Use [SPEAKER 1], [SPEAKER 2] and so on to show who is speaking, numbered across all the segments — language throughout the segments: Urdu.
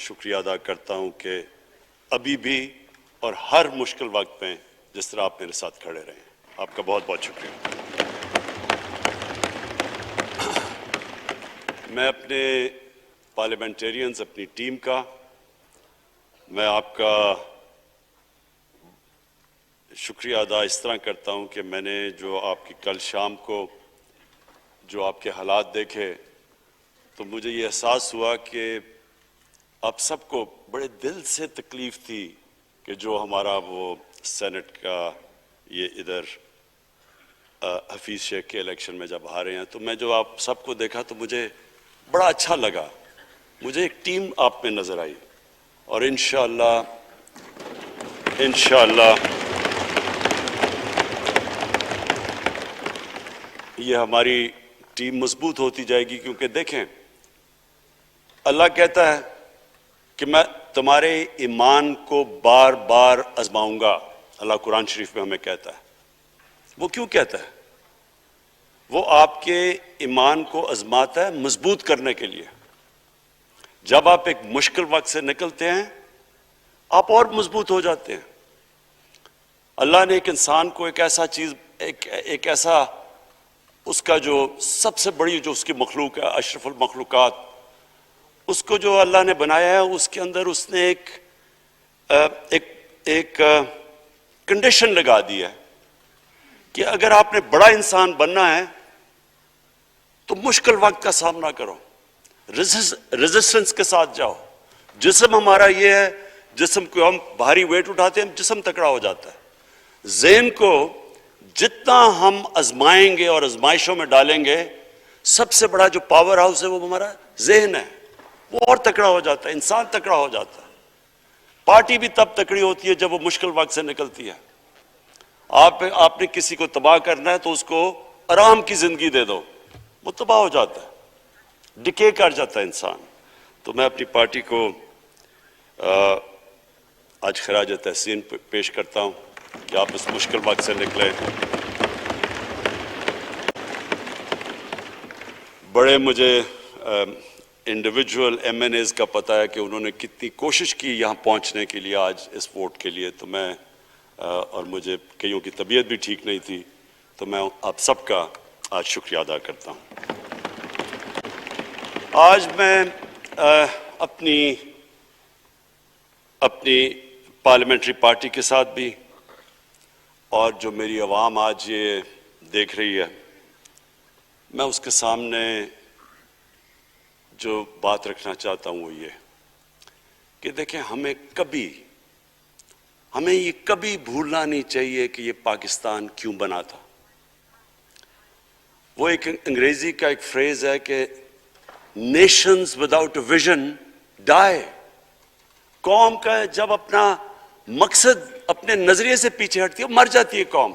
[SPEAKER 1] شکریہ ادا کرتا ہوں کہ ابھی بھی اور ہر مشکل وقت میں جس طرح آپ میرے ساتھ کھڑے رہے ہیں، آپ کا بہت بہت شکریہ۔ میں اپنے پارلیمنٹیرینز، اپنی ٹیم کا، میں آپ کا شکریہ ادا اس طرح کرتا ہوں کہ میں نے جو آپ کی کل شام کو جو آپ کے حالات دیکھے تو مجھے یہ احساس ہوا کہ آپ سب کو بڑے دل سے تکلیف تھی کہ جو ہمارا وہ سینٹ کا یہ ادھر حفیظ شیخ کے الیکشن میں جب ہارے ہیں، تو میں جو آپ سب کو دیکھا تو مجھے بڑا اچھا لگا، مجھے ایک ٹیم آپ میں نظر آئی، اور انشاءاللہ یہ ہماری ٹیم مضبوط ہوتی جائے گی، کیونکہ دیکھیں اللہ کہتا ہے کہ میں تمہارے ایمان کو بار بار آزماؤں گا۔ اللہ قرآن شریف میں ہمیں کہتا ہے۔ وہ کیوں کہتا ہے؟ وہ آپ کے ایمان کو آزماتا ہے مضبوط کرنے کے لیے۔ جب آپ ایک مشکل وقت سے نکلتے ہیں آپ اور مضبوط ہو جاتے ہیں۔ اللہ نے ایک انسان کو ایک ایسا اس کا جو سب سے بڑی جو اس کی مخلوق ہے، اشرف المخلوقات، اس کو جو اللہ نے بنایا ہے، اس کے اندر اس نے ایک کنڈیشن لگا دی ہے کہ اگر آپ نے بڑا انسان بننا ہے تو مشکل وقت کا سامنا کرو، ریزسٹنس کے ساتھ جاؤ۔ جسم ہمارا یہ ہے، جسم کو ہم بھاری ویٹ اٹھاتے ہیں، جسم تکڑا ہو جاتا ہے۔ ذہن کو جتنا ہم آزمائیں گے اور آزمائشوں میں ڈالیں گے، سب سے بڑا جو پاور ہاؤس ہے وہ ہمارا ذہن ہے، وہ اور تکڑا ہو جاتا ہے، انسان تکڑا ہو جاتا ہے۔ پارٹی بھی تب تکڑی ہوتی ہے جب وہ مشکل وقت سے نکلتی ہے۔ آپ نے کسی کو تباہ کرنا ہے تو اس کو آرام کی زندگی دے دو، وہ تباہ ہو جاتا ہے، ڈکے کر جاتا ہے انسان۔ تو میں اپنی پارٹی کو آج خراج تحسین پیش کرتا ہوں کہ آپ اس مشکل وقت سے نکلے۔ بڑے مجھے انڈیویجول ایم این ایز کا پتہ ہے کہ انہوں نے کتنی کوشش کی یہاں پہنچنے کے لیے، آج اس ووٹ کے لیے، تو میں اور مجھے کئیوں کی طبیعت بھی ٹھیک نہیں تھی، تو میں آپ سب کا آج شکریہ ادا کرتا ہوں۔ آج میں اپنی پارلیمنٹری پارٹی کے ساتھ بھی، اور جو میری عوام آج یہ دیکھ رہی ہے، میں اس کے سامنے جو بات رکھنا چاہتا ہوں وہ یہ کہ دیکھیں ہمیں یہ کبھی بھولنا نہیں چاہیے کہ یہ پاکستان کیوں بنا تھا۔ وہ ایک انگریزی کا ایک فریز ہے کہ نیشنز وداؤٹ اے ویژن ڈائی۔ قوم کا جب اپنا مقصد اپنے نظریے سے پیچھے ہٹتی ہے مر جاتی ہے قوم۔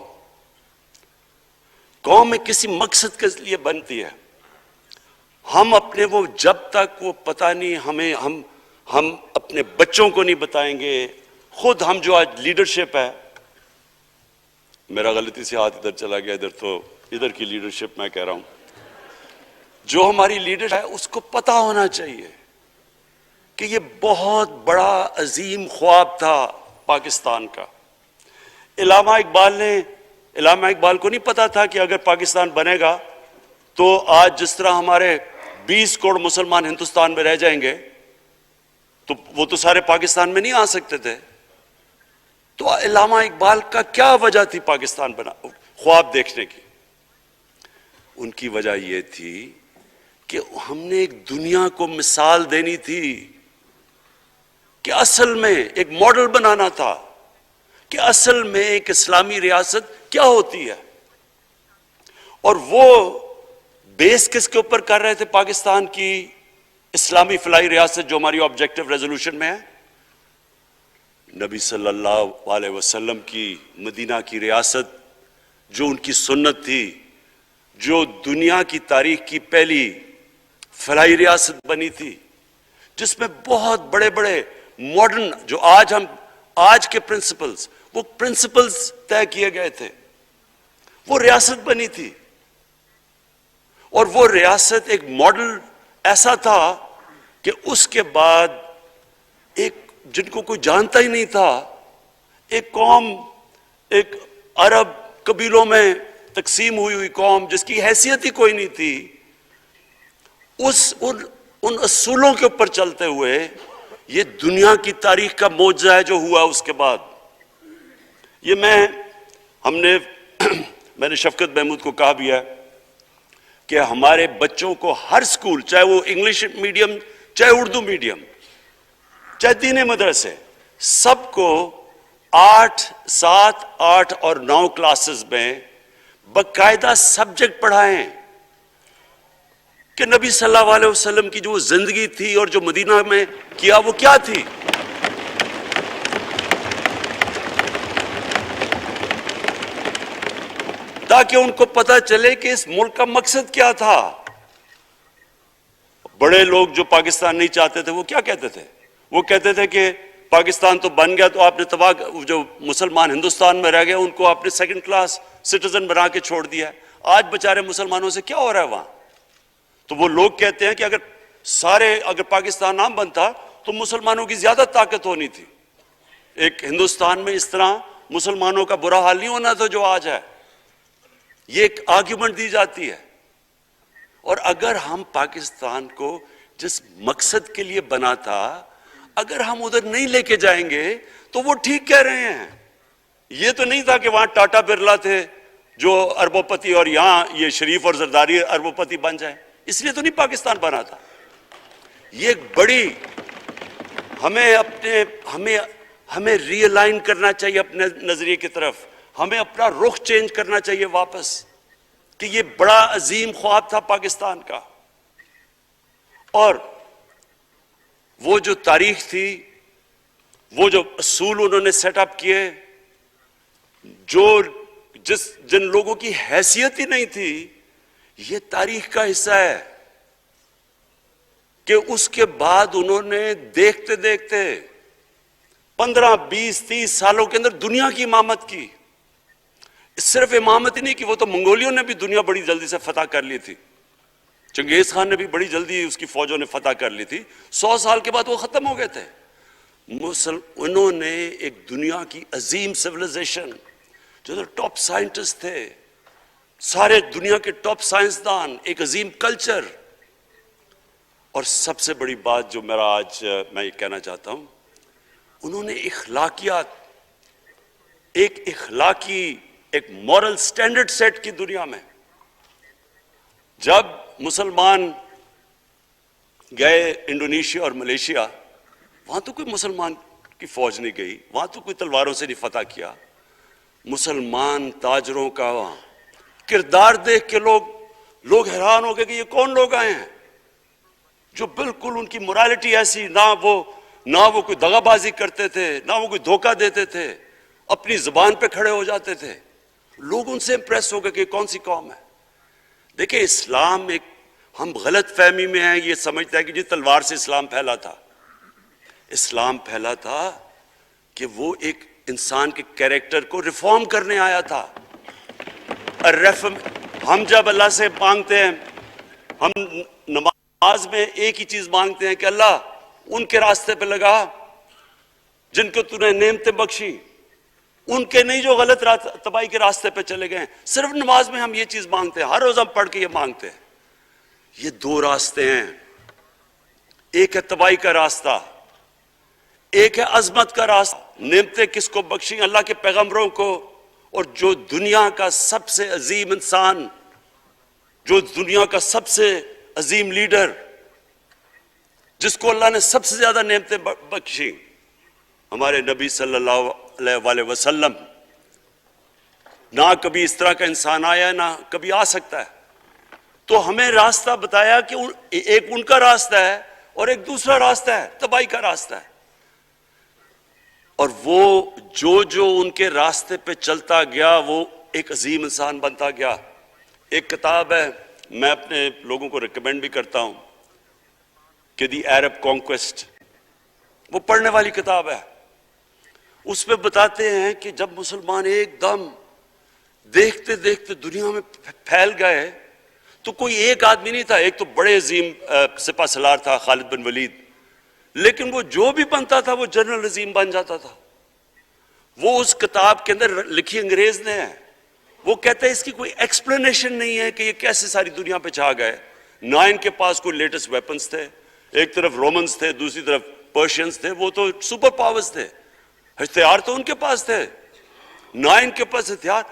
[SPEAKER 1] قوم میں کسی مقصد کے لیے بنتی ہے۔ ہم اپنے وہ جب تک وہ پتہ نہیں ہم اپنے بچوں کو نہیں بتائیں گے، خود ہم جو آج لیڈرشپ ہے، میرا غلطی سے ہاتھ ادھر چلا گیا، ادھر کی لیڈرشپ میں کہہ رہا ہوں، جو ہماری لیڈر ہے اس کو پتہ ہونا چاہیے کہ یہ بہت بڑا عظیم خواب تھا پاکستان کا۔ علامہ اقبال کو نہیں پتا تھا کہ اگر پاکستان بنے گا تو آج جس طرح ہمارے 20 کروڑ مسلمان ہندوستان میں رہ جائیں گے تو وہ تو سارے پاکستان میں نہیں آ سکتے تھے۔ تو علامہ اقبال کا کیا وجہ تھی پاکستان خواب دیکھنے کی؟ ان کی وجہ یہ تھی کہ ہم نے ایک دنیا کو مثال دینی تھی، کہ اصل میں ایک ماڈل بنانا تھا کہ اصل میں ایک اسلامی ریاست کیا ہوتی ہے۔ اور وہ بیس کس کے اوپر کر رہے تھے پاکستان کی اسلامی فلاحی ریاست جو ہماری آبجیکٹو ریزولوشن میں ہے؟ نبی صلی اللہ علیہ وسلم کی مدینہ کی ریاست جو ان کی سنت تھی، جو دنیا کی تاریخ کی پہلی فلاحی ریاست بنی تھی، جس میں بہت بڑے بڑے ماڈرن جو آج کے وہ پرنسپلز طے کیے گئے تھے، وہ ریاست بنی تھی۔ اور وہ ریاست ایک ماڈل ایسا تھا کہ اس کے بعد جن کو کوئی جانتا ہی نہیں تھا، ایک قوم، ایک عرب قبیلوں میں تقسیم ہوئی قوم جس کی حیثیت ہی کوئی نہیں تھی، ان اصولوں کے اوپر چلتے ہوئے یہ دنیا کی تاریخ کا معجزہ ہے جو ہوا اس کے بعد۔ یہ میں نے شفقت محمود کو کہا بھی ہے کہ ہمارے بچوں کو ہر سکول، چاہے وہ انگلش میڈیم، چاہے اردو میڈیم، چاہے دینی مدرسے، سب کو 8، 7، 8 اور 9 کلاسز میں باقاعدہ سبجیکٹ پڑھائیں کہ نبی صلی اللہ علیہ وسلم کی جو زندگی تھی اور جو مدینہ میں کیا وہ کیا تھی۔ تاکہ ان کو پتہ چلے کہ اس ملک کا مقصد کیا تھا۔ بڑے لوگ جو پاکستان نہیں چاہتے تھے وہ کیا کہتے تھے؟ وہ کہتے تھے کہ پاکستان تو بن گیا تو آپ نے تباہ، جو مسلمان ہندوستان میں رہ گئے ان کو آپ نے سیکنڈ کلاس سٹیزن بنا کے چھوڑ دیا ہے۔ آج بیچارے مسلمانوں سے کیا ہو رہا ہے وہاں؟ تو وہ لوگ کہتے ہیں کہ اگر پاکستان نہ بنتا تو مسلمانوں کی زیادہ طاقت ہونی تھی۔ ایک ہندوستان میں اس طرح مسلمانوں کا برا حال نہیں ہونا تھا جو آج ہے۔ یہ ایک آرگیومنٹ دی جاتی ہے۔ اور اگر ہم پاکستان کو جس مقصد کے لیے بنا تھا اگر ہم ادھر نہیں لے کے جائیں گے تو وہ ٹھیک کہہ رہے ہیں۔ یہ تو نہیں تھا کہ وہاں ٹاٹا برلا تھے جو اربوں پتی اور یہاں یہ شریف اور زرداری اربوں پتی بن جائیں، اس لیے تو نہیں پاکستان بنا تھا۔ یہ ایک بڑی ہمیں ری الائن کرنا چاہیے اپنے نظریے کی طرف، ہمیں اپنا رخ چینج کرنا چاہیے واپس، کہ یہ بڑا عظیم خواب تھا پاکستان کا۔ اور وہ جو تاریخ تھی، وہ جو اصول انہوں نے سیٹ اپ کیے، جن لوگوں کی حیثیت ہی نہیں تھی، یہ تاریخ کا حصہ ہے کہ اس کے بعد انہوں نے دیکھتے دیکھتے 15، 20، 30 سالوں کے اندر دنیا کی امامت کی۔ صرف امامت ہی نہیں کہ وہ تو منگولیوں نے بھی دنیا بڑی جلدی سے فتح کر لی تھی، چنگیز خان نے بھی بڑی جلدی اس کی فوجوں نے فتح کر لی تھی، 100 سال کے بعد وہ ختم ہو گئے تھے۔ انہوں نے ایک دنیا کی عظیم سیویلائزیشن، جو ٹاپ سائنٹسٹ تھے، سارے دنیا کے ٹاپ سائنسدان، ایک عظیم کلچر، اور سب سے بڑی بات جو میں یہ کہنا چاہتا ہوں، انہوں نے اخلاقیات، ایک مورل سٹینڈرڈ سیٹ کی دنیا میں۔ جب مسلمان گئے انڈونیشیا اور ملیشیا، وہاں تو کوئی مسلمان کی فوج نہیں گئی، وہاں تو کوئی تلواروں سے نہیں فتح کیا۔ مسلمان تاجروں کا وہاں کردار دیکھ کے لوگ حیران ہو گئے کہ یہ کون لوگ آئے ہیں جو بالکل ان کی morality ایسی، نہ وہ کوئی دغا بازی کرتے تھے، نہ وہ کوئی دھوکہ دیتے تھے، اپنی زبان پہ کھڑے ہو جاتے تھے۔ لوگ ان سے امپریس ہو گئے کہ کون سی قوم ہے۔ دیکھیں اسلام ہم غلط فہمی میں ہیں، یہ سمجھتا ہے کہ تلوار سے اسلام پھیلا تھا۔ اسلام پھیلا تھا کہ وہ ایک انسان کے کیریکٹر کو ریفارم کرنے آیا تھا۔ ہم جب اللہ سے مانگتے ہیں، ہم نماز میں ایک ہی چیز مانگتے ہیں کہ اللہ ان کے راستے پہ لگا جن کو تو نے نعمتیں بخشی، ان کے نہیں جو غلط تباہی کے راستے پہ چلے گئے ہیں۔ صرف نماز میں ہم یہ چیز مانگتے ہیں، ہر روز ہم پڑھ کے یہ مانگتے ہیں۔ یہ 2 راستے ہیں، ایک ہے تباہی کا راستہ، ایک ہے عظمت کا راستہ۔ نعمتیں کس کو بخشیں؟ اللہ کے پیغمبروں کو، اور جو دنیا کا سب سے عظیم انسان، جو دنیا کا سب سے عظیم لیڈر، جس کو اللہ نے سب سے زیادہ نعمتیں بخشیں، ہمارے نبی صلی اللہ علیہ وسلم۔ نہ کبھی اس طرح کا انسان آیا، نہ کبھی آ سکتا ہے۔ تو ہمیں راستہ بتایا کہ ایک ان کا راستہ ہے اور ایک دوسرا راستہ ہے، تباہی کا راستہ ہے۔ اور وہ جو ان کے راستے پہ چلتا گیا وہ ایک عظیم انسان بنتا گیا۔ ایک کتاب ہے، میں اپنے لوگوں کو ریکمینڈ بھی کرتا ہوں کہ دی عرب کانکویسٹ، وہ پڑھنے والی کتاب ہے۔ اس پہ بتاتے ہیں کہ جب مسلمان ایک دم دیکھتے دیکھتے دنیا میں پھیل گئے تو کوئی ایک آدمی نہیں تھا، ایک تو بڑے عظیم سپہ سالار تھا خالد بن ولید، لیکن وہ جو بھی بنتا تھا وہ جنرل عظیم بن جاتا تھا. وہ اس کتاب کے اندر لکھی انگریز نے ہے. وہ کہتا ہے اس کی کوئی ایکسپلینیشن نہیں ہے کہ یہ کیسے ساری دنیا پہ چھا گئے. نہ ان کے پاس کوئی لیٹسٹ ویپنز تھے, ایک طرف رومنز تھے, دوسری طرف پرشینز تھے, وہ تو سپر پاورز تھے, ہتھیار تو ان کے پاس تھے. نہ ان کے پاس ہتھیار,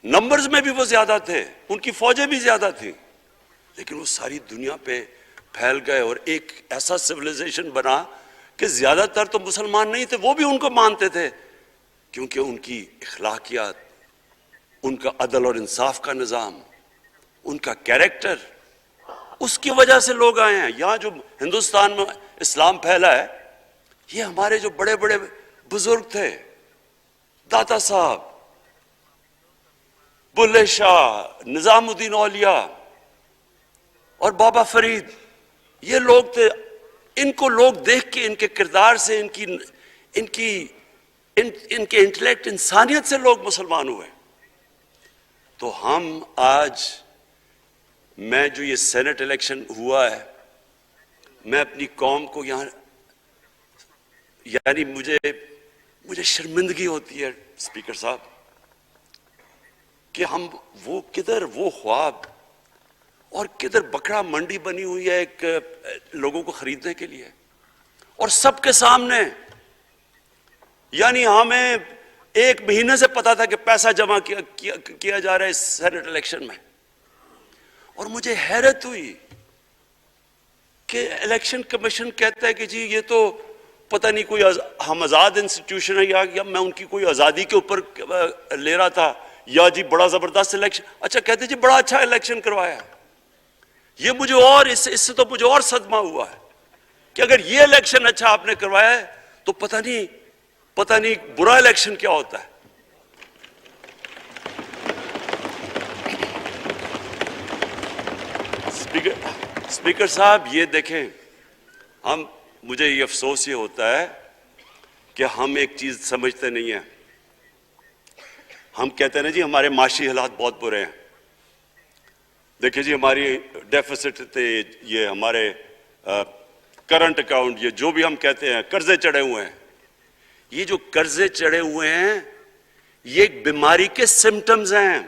[SPEAKER 1] نمبرز میں بھی وہ زیادہ تھے, ان کی فوجیں بھی زیادہ تھیں, لیکن وہ ساری دنیا پہ پھیل گئے اور ایک ایسا سویلائزیشن بنا کہ زیادہ تر تو مسلمان نہیں تھے, وہ بھی ان کو مانتے تھے, کیونکہ ان کی اخلاقیات, ان کا عدل اور انصاف کا نظام, ان کا کیریکٹر, اس کی وجہ سے لوگ آئے ہیں. یہاں جو ہندوستان میں اسلام پھیلا ہے, یہ ہمارے جو بڑے بڑے بزرگ تھے, داتا صاحب, بلے شاہ, نظام الدین اولیاء اور بابا فرید, یہ لوگ تھے. ان کو لوگ دیکھ کے, ان کے کردار سے, ان کے انٹلیکٹ, انسانیت سے لوگ مسلمان ہوئے. تو ہم آج, میں جو یہ سینٹ الیکشن ہوا ہے, میں اپنی قوم کو یہاں, یعنی مجھے شرمندگی ہوتی ہے اسپیکر صاحب کہ ہم وہ کدھر وہ خواب اور کدھر بکرا منڈی بنی ہوئی ہے ایک لوگوں کو خریدنے کے لیے, اور سب کے سامنے. یعنی ہمیں ایک مہینے سے پتا تھا کہ پیسہ جمع کیا جا رہا ہے اس سینٹ الیکشن میں, اور مجھے حیرت ہوئی کہ الیکشن کمیشن کہتا ہے کہ جی یہ تو پتہ نہیں کوئی ہم آزاد انسٹیٹیوشن ہے, یا میں ان کی کوئی آزادی کے اوپر لے رہا تھا, یا جی بڑا زبردست الیکشن. اچھا کہتے جی بڑا اچھا الیکشن کروایا. یہ مجھے اور اس سے تو مجھے اور صدمہ ہوا ہے کہ اگر یہ الیکشن اچھا آپ نے کروایا ہے تو پتہ نہیں برا الیکشن کیا ہوتا ہے. اسپیکر صاحب یہ دیکھیں, مجھے یہ افسوس یہ ہوتا ہے کہ ہم ایک چیز سمجھتے نہیں ہیں. ہم کہتے ہیں نا جی ہمارے معاشی حالات بہت برے ہیں. دیکھیں جی ہماری ڈیفیسٹ تھے, یہ ہمارے کرنٹ اکاؤنٹ, یہ جو بھی ہم کہتے ہیں, قرضے چڑھے ہوئے ہیں. یہ جو قرضے چڑھے ہوئے ہیں یہ ایک بیماری کے سمٹمز ہیں.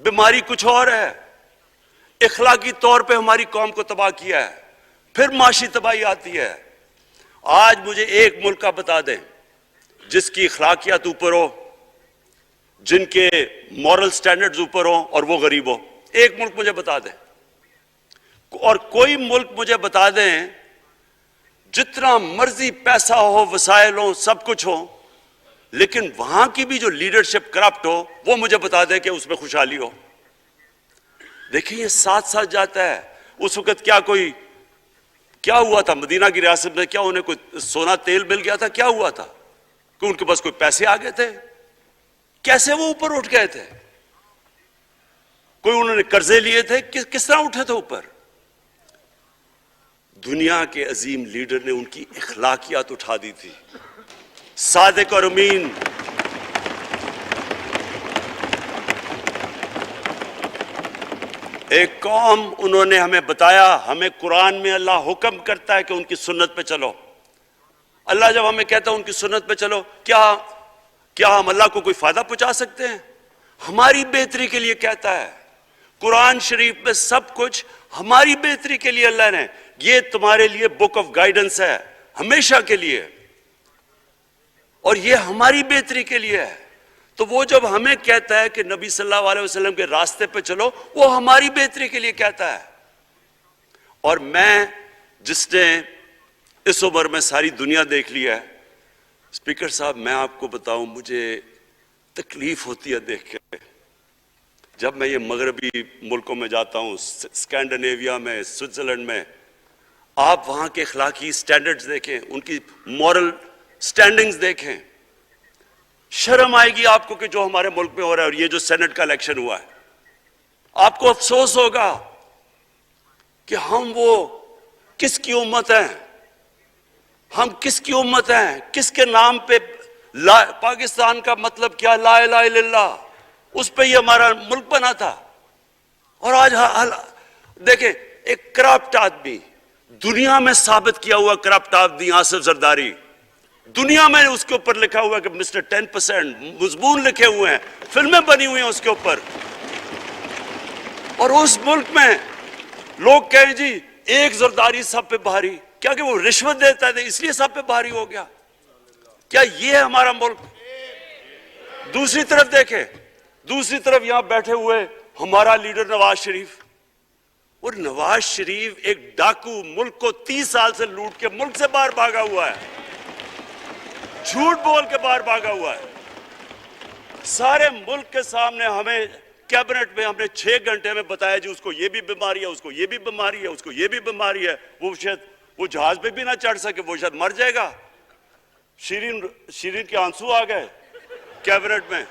[SPEAKER 1] بیماری کچھ اور ہے. اخلاقی طور پہ ہماری قوم کو تباہ کیا ہے, پھر معاشی تباہی آتی ہے. آج مجھے ایک ملک کا بتا دیں جس کی اخلاقیات اوپر ہو, جن کے مورل سٹینڈرڈز اوپر ہوں اور وہ غریب ہو. ایک ملک مجھے بتا دیں, اور کوئی ملک مجھے بتا دیں جتنا مرضی پیسہ ہو, وسائل ہو, سب کچھ ہو, لیکن وہاں کی بھی جو لیڈرشپ کرپٹ ہو, وہ مجھے بتا دیں کہ اس میں خوشحالی ہو. دیکھیں یہ ساتھ ساتھ جاتا ہے. اس وقت کیا ہوا تھا مدینہ کی ریاست میں, کیا انہیں کوئی سونا تیل مل گیا تھا, کیا ہوا تھا کہ ان کے پاس کوئی پیسے آ گئے تھے؟ کیسے وہ اوپر اٹھ گئے تھے؟ کوئی انہوں نے قرضے لیے تھے, کس طرح اٹھے تھے اوپر؟ دنیا کے عظیم لیڈر نے ان کی اخلاقیات اٹھا دی تھی. صادق اور امین, ایک قوم, انہوں نے ہمیں بتایا, ہمیں قرآن میں اللہ حکم کرتا ہے کہ ان کی سنت پہ چلو. اللہ جب ہمیں کہتا ہے ان کی سنت پہ چلو, کیا ہم اللہ کو کوئی فائدہ پہنچا سکتے ہیں؟ ہماری بہتری کے لیے کہتا ہے. قرآن شریف میں سب کچھ ہماری بہتری کے لیے اللہ نے, یہ تمہارے لیے بک آف گائیڈنس ہے ہمیشہ کے لیے, اور یہ ہماری بہتری کے لیے ہے. تو وہ جب ہمیں کہتا ہے کہ نبی صلی اللہ علیہ وسلم کے راستے پہ چلو, وہ ہماری بہتری کے لیے کہتا ہے. اور میں, جس نے اس عمر میں ساری دنیا دیکھ لی ہے, اسپیکر صاحب میں آپ کو بتاؤں, مجھے تکلیف ہوتی ہے دیکھ کے. جب میں یہ مغربی ملکوں میں جاتا ہوں, اسکینڈینیویا میں, سوئٹزرلینڈ میں, آپ وہاں کے اخلاقی سٹینڈرڈز دیکھیں, ان کی مورل سٹینڈنگز دیکھیں, شرم آئے گی آپ کو کہ جو ہمارے ملک میں ہو رہا ہے. اور یہ جو سینٹ کا الیکشن ہوا ہے, آپ کو افسوس ہوگا کہ ہم وہ کس کی امت ہیں, ہم کس کی امت ہیں, کس کے نام پہ پاکستان کا مطلب کیا, لا الہ الا اللہ, اس پہ یہ ہمارا ملک بنا تھا. اور آج دیکھیں ایک کرپٹ آدمی دنیا میں ثابت کیا ہوا کرپٹ آدمی آصف زرداری، دنیا میں اس کے اوپر لکھا ہوا کہ مسٹر 10%، مضمون لکھے ہوئے ہیں، فلمیں بنی ہوئی ہیں اس کے اوپر. اور اس ملک میں لوگ کہیں جی ایک زرداری سب پہ بھاری، کیا کہ وہ رشوت دیتا ہے اس لیے سب پہ بھاری ہو گیا؟ کیا یہ ہے ہمارا ملک؟ دوسری طرف دیکھیں، دوسری طرف یہاں بیٹھے ہوئے ہمارا لیڈر نواز شریف، اور نواز شریف ایک ڈاکو، ملک کو 30 سال سے لوٹ کے ملک سے باہر بھاگا ہوا ہے، جھوٹ بول کے باہر بھاگا ہوا ہے. سارے ملک کے سامنے ہمیں کیبنٹ میں ہم نے 6 گھنٹے میں بتایا جی اس کو یہ بھی بیماری ہے، اس کو یہ بھی بیماری ہے، اس کو یہ بھی بیماری ہے، وہ شاید وہ جہاز پہ بھی نہ چڑھ سکے، وہ شاید مر جائے گا. شیرین کے آنسو آ گئے کیبنٹ میں،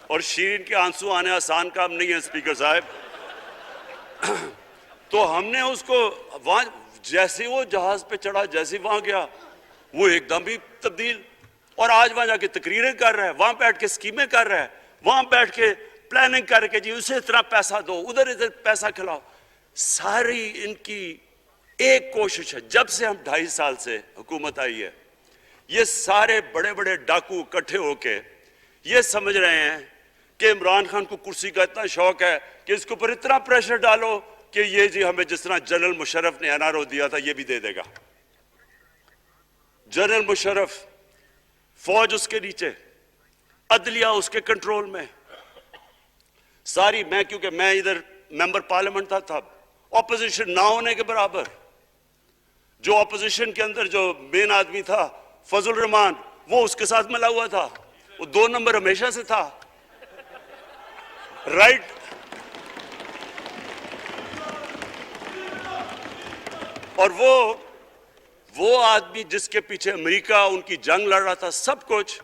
[SPEAKER 1] اور شیرین کے آنسو آنے آسان کام نہیں ہے اسپیکر صاحب. تو ہم نے اس کو وہاں جیسے وہ جہاز پہ چڑھا، جیسے وہاں گیا وہ ایک دم بھی تبدیل، اور آج وہاں جا کے تقریریں کر رہا ہے، وہاں بیٹھ کے اسکیمیں کر رہا ہے، وہاں بیٹھ کے پلاننگ کر کے جی اسے اتنا پیسہ دو، ادھر پیسہ کھلاؤ. ساری ان کی ایک کوشش ہے، جب سے ہم 2.5 سال سے حکومت آئی ہے، یہ سارے بڑے بڑے ڈاکو اکٹھے ہو کے یہ سمجھ رہے ہیں کہ عمران خان کو کرسی کا اتنا شوق ہے کہ اس کے اوپر اتنا پریشر ڈالو کہ یہ جی ہمیں جس طرح جنرل مشرف نے این آر او دیا تھا یہ بھی دے دے گا. جنرل مشرف، فوج اس کے نیچے، عدلیہ اس کے کنٹرول میں، ساری میں کیونکہ میں ادھر ممبر پارلیمنٹ تھا اپوزیشن نہ ہونے کے برابر. جو اپوزیشن کے اندر جو مین آدمی تھا فضل الرحمان، وہ اس کے ساتھ ملا ہوا تھا، وہ 2 نمبر ہمیشہ سے تھا، رائٹ. اور وہ آدمی جس کے پیچھے امریکہ ان کی جنگ لڑ رہا تھا، سب کچھ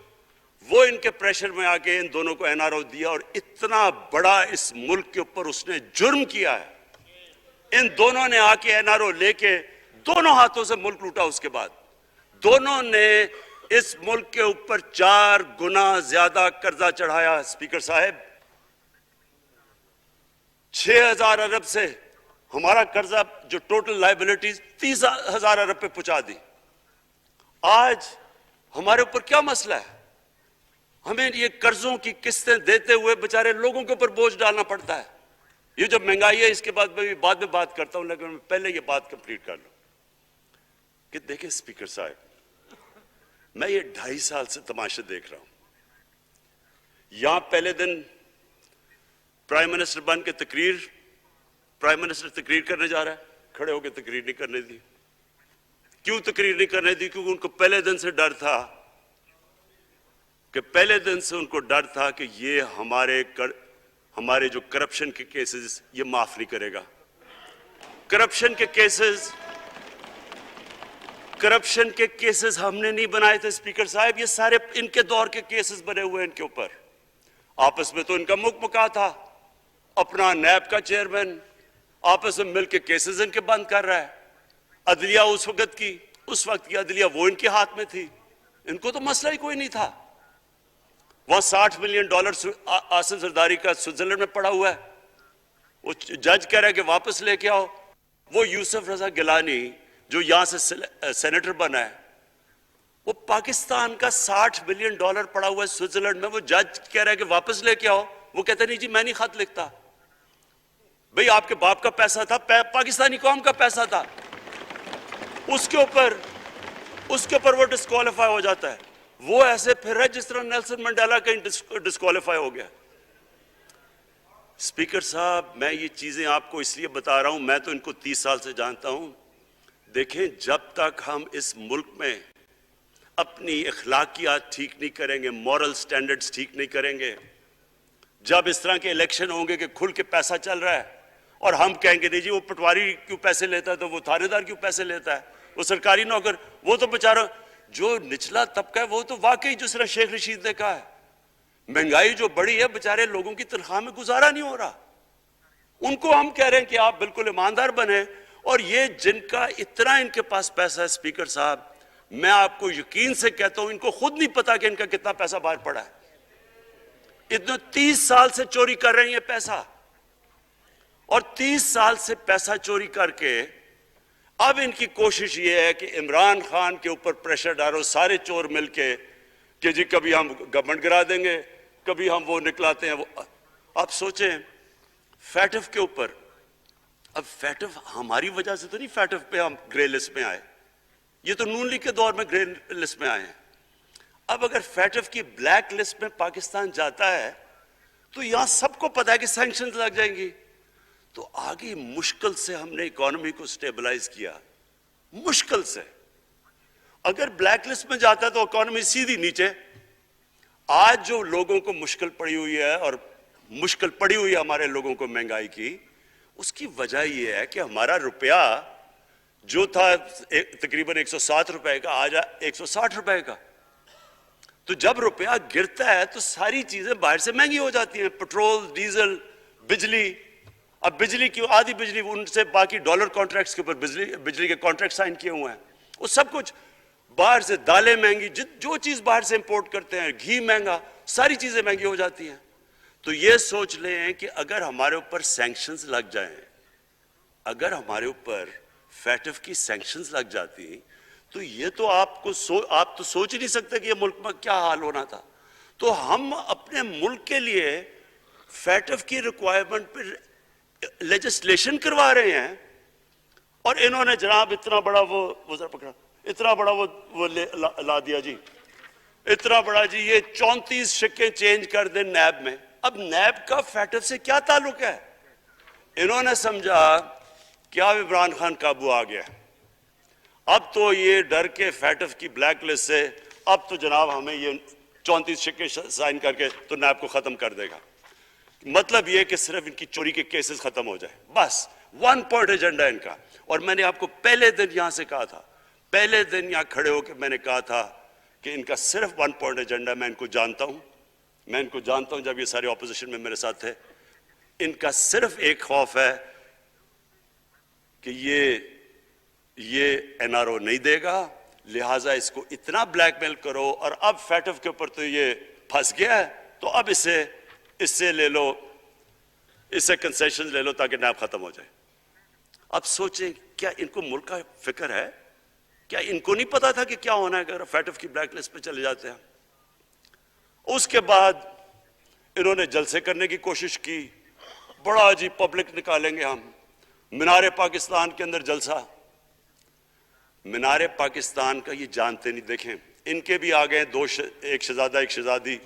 [SPEAKER 1] وہ ان کے پریشر میں آ کے ان دونوں کو این آر او دیا، اور اتنا بڑا اس ملک کے اوپر اس نے جرم کیا ہے. ان دونوں نے آ کے این آر او لے کے دونوں ہاتھوں سے ملک لوٹا. اس کے بعد دونوں نے اس ملک کے اوپر 4 گنا زیادہ قرضہ چڑھایا. اسپیکر صاحب 6,000 ارب سے ہمارا قرضہ جو ٹوٹل لائبلٹیز 30,000 ارب پہ پہنچا دی. آج ہمارے اوپر کیا مسئلہ ہے؟ ہمیں یہ قرضوں کی قسطیں دیتے ہوئے بیچارے لوگوں کے اوپر بوجھ ڈالنا پڑتا ہے. یہ جو مہنگائی ہے اس کے بعد میں بعد میں بات کرتا ہوں، لیکن میں پہلے یہ بات کمپلیٹ کر لوں کہ دیکھیں اسپیکر صاحب، میں یہ 2.5 سال سے تماشا دیکھ رہا ہوں. یہاں پہلے دن پرائم منسٹر بن کے پرائم منسٹر تقریر کرنے جا رہا ہے، کھڑے ہو کے تقریر نہیں کرنے دی. کیوں تقریر نہیں کرنے دی؟ کیونکہ ان کو پہلے دن سے ڈر تھا کہ یہ ہمارے جو کرپشن کے کیسز یہ معاف نہیں کرے گا. کرپشن کے کیسز ہم نے نہیں بنائے تھے اسپیکر صاحب، یہ سارے ان کے دور کے کیسز بنے ہوئے ان کے اوپر. آپس میں تو ان کا مکا تھا، اپنا نیب کا چیئرمین آپس میں مل کے کیسز ان کے بند کر رہا ہے. عدلیہ اس وقت کی عدلیہ وہ ان کے ہاتھ میں تھی، ان کو تو مسئلہ ہی کوئی نہیں تھا. وہاں $60 ملین آصف زرداری کا سوئٹزرلینڈ میں پڑا ہوا ہے، وہ جج کہہ رہا ہے کہ واپس لے کے آؤ. وہ یوسف رضا گیلانی جو یہاں سے سینیٹر بنا ہے، وہ پاکستان کا $60 ملین پڑا ہوا ہے سوئٹزرلینڈ میں، وہ جج کہہ رہا ہے کہ واپس لے کے آؤ. وہ کہتا نہیں جی میں نہیں خط لکھتا. بھئی آپ کے باپ کا پیسہ تھا، پاکستانی قوم کا پیسہ تھا، اس کے اوپر وہ ڈسکوالیفائی ہو جاتا ہے. وہ ایسے پھر رہا ہے جس طرح نیلسن منڈیلا کا ڈسکوالیفائی ہو گیا. اسپیکر صاحب میں یہ چیزیں آپ کو اس لیے بتا رہا ہوں، میں تو ان کو 30 سال سے جانتا ہوں. دیکھیں جب تک ہم اس ملک میں اپنی اخلاقیات ٹھیک نہیں کریں گے، مورل سٹینڈرڈز ٹھیک نہیں کریں گے، جب اس طرح کے الیکشن ہوں گے کہ کھل کے پیسہ چل رہا ہے اور ہم کہیں گے نہیں جی وہ پٹواری کیوں پیسے لیتا ہے، تو وہ تھانے دار کیوں پیسے لیتا ہے، وہ سرکاری نوکر، وہ تو بیچارہ جو نچلا طبقہ ہے وہ تو واقعی جس طرح شیخ رشید نے کہا ہے مہنگائی جو بڑی ہے بیچارے لوگوں کی تنخواہ میں گزارا نہیں ہو رہا. ان کو ہم کہہ رہے ہیں کہ آپ بالکل ایماندار بنیں. اور یہ جن کا اتنا ان کے پاس پیسہ ہے اسپیکر صاحب، میں آپ کو یقین سے کہتا ہوں ان کو خود نہیں پتا کہ ان کا کتنا پیسہ باہر پڑا ہے. اتنے 30 سال سے چوری کر رہے ہیں یہ پیسہ، اور 30 سال سے پیسہ چوری کر کے اب ان کی کوشش یہ ہے کہ عمران خان کے اوپر پریشر ڈالو سارے چور مل کے کہ جی کبھی ہم گورنمنٹ گرا دیں گے، کبھی ہم وہ نکلاتے ہیں وہ۔ آپ سوچیں فیٹف کے اوپر، اب فیٹف ہماری وجہ سے تو نہیں فیٹف پہ ہم گرے لسٹ میں آئے، یہ تو نون لیگ کے دور میں گرے لسٹ میں آئے ہیں۔ اب اگر فیٹف کی بلیک لسٹ میں پاکستان جاتا ہے تو یہاں سب کو پتا ہے کہ سینکشنز لگ جائیں گی، تو آگے مشکل سے ہم نے اکانومی کو سٹیبلائز کیا، مشکل سے۔ اگر بلیک لسٹ میں جاتا ہے تو اکانومی سیدھی نیچے۔ آج جو لوگوں کو مشکل پڑی ہوئی ہے، اور مشکل پڑی ہوئی ہے ہمارے لوگوں کو مہنگائی کی، اس کی وجہ یہ ہے کہ ہمارا روپیہ جو تھا تقریباً 107 روپے کا، آج 160 روپے کا۔ تو جب روپیہ گرتا ہے تو ساری چیزیں باہر سے مہنگی ہو جاتی ہیں، پٹرول، ڈیزل، بجلی۔ اب بجلی کی آدھی بجلی ان سے باقی ڈالر کانٹریکٹس کے اوپر بجلی کے کانٹریکٹ سائن کیے ہوئے ہیں، وہ سب کچھ باہر سے، دالیں مہنگی، جو چیز باہر سے امپورٹ کرتے ہیں، گھی مہنگا، ساری چیزیں مہنگی ہو جاتی ہیں۔ تو یہ سوچ لیں کہ اگر ہمارے اوپر سینکشنز لگ جائیں، اگر ہمارے اوپر فیٹف کی سینکشنز لگ جاتی تو یہ تو آپ تو سوچ ہی نہیں سکتے کہ یہ ملک میں کیا حال ہونا تھا۔ تو ہم اپنے ملک کے لیے فیٹف کی ریکوائرمنٹ پہ لیجسلیشن کروا رہے ہیں، اور انہوں نے جناب اتنا بڑا وہ ذرا پکڑا، اتنا بڑا وہ لا دیا جی، اتنا بڑا جی، یہ 34 شکیں چینج کر دیں نیب میں۔ اب نیب کا فیٹف سے کیا تعلق ہے؟ انہوں نے سمجھا کہ اب عمران خان قابو آ گیا، اب تو یہ ڈر کے فیٹف کی بلیک لسٹ سے، اب تو جناب ہمیں یہ 34 شکیں سائن کر کے تو نیب کو ختم کر دے گا۔ مطلب یہ کہ صرف ان کی چوری کے کیسز ختم ہو جائے، بس ون پوائنٹ ایجنڈا ان کا۔ اور میں نے آپ کو پہلے دن یہاں سے کہا تھا، پہلے دن یہاں کھڑے ہو کے میں نے کہا تھا کہ ان کا صرف ون پوائنٹ ایجنڈا، میں ان کو جانتا ہوں، میں ان کو جانتا ہوں، جب یہ سارے اپوزیشن میں میرے ساتھ تھے، ان کا صرف ایک خوف ہے کہ یہ این آر او نہیں دے گا، لہٰذا اس کو اتنا بلیک میل کرو، اور اب فیٹف کے اوپر تو یہ پھنس گیا ہے تو اب اس سے لے لو، اس سے کنسیشن لے لو تاکہ نیب ختم ہو جائے۔ اب سوچیں کیا ان کو ملک کا فکر ہے؟ کیا ان کو نہیں پتا تھا کہ کیا ہونا ہے اگر فیٹف کی بلیک لسٹ پہ چلے جاتے ہیں؟ اس کے بعد انہوں نے جلسے کرنے کی کوشش کی، بڑا جی پبلک نکالیں گے ہم، مینار پاکستان کے اندر جلسہ۔ مینار پاکستان کا یہ جانتے نہیں، دیکھیں ان کے بھی آگئے ایک شہزادہ ایک شہزادی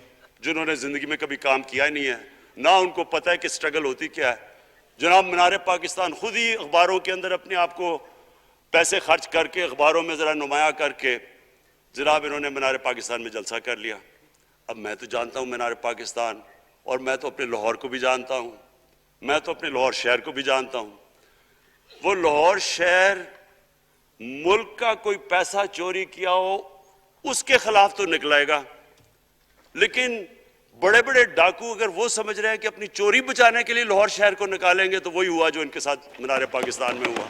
[SPEAKER 1] جنہوں نے زندگی میں کبھی کام کیا ہی نہیں ہے، نہ ان کو پتہ ہے کہ سٹرگل ہوتی کیا ہے۔ جناب مینار پاکستان خود ہی اخباروں کے اندر اپنے آپ کو پیسے خرچ کر کے اخباروں میں ذرا نمایاں کر کے جناب انہوں نے مینار پاکستان میں جلسہ کر لیا۔ اب میں تو جانتا ہوں مینار پاکستان، اور میں تو اپنے لاہور کو بھی جانتا ہوں، میں تو اپنے لاہور شہر کو بھی جانتا ہوں۔ وہ لاہور شہر ملک کا کوئی پیسہ چوری کیا ہو اس کے خلاف تو نکلائے گا، لیکن بڑے بڑے ڈاکو اگر وہ سمجھ رہے ہیں کہ اپنی چوری بچانے کے لیے لاہور شہر کو نکالیں گے تو وہی ہوا جو ان کے ساتھ مینار پاکستان میں ہوا۔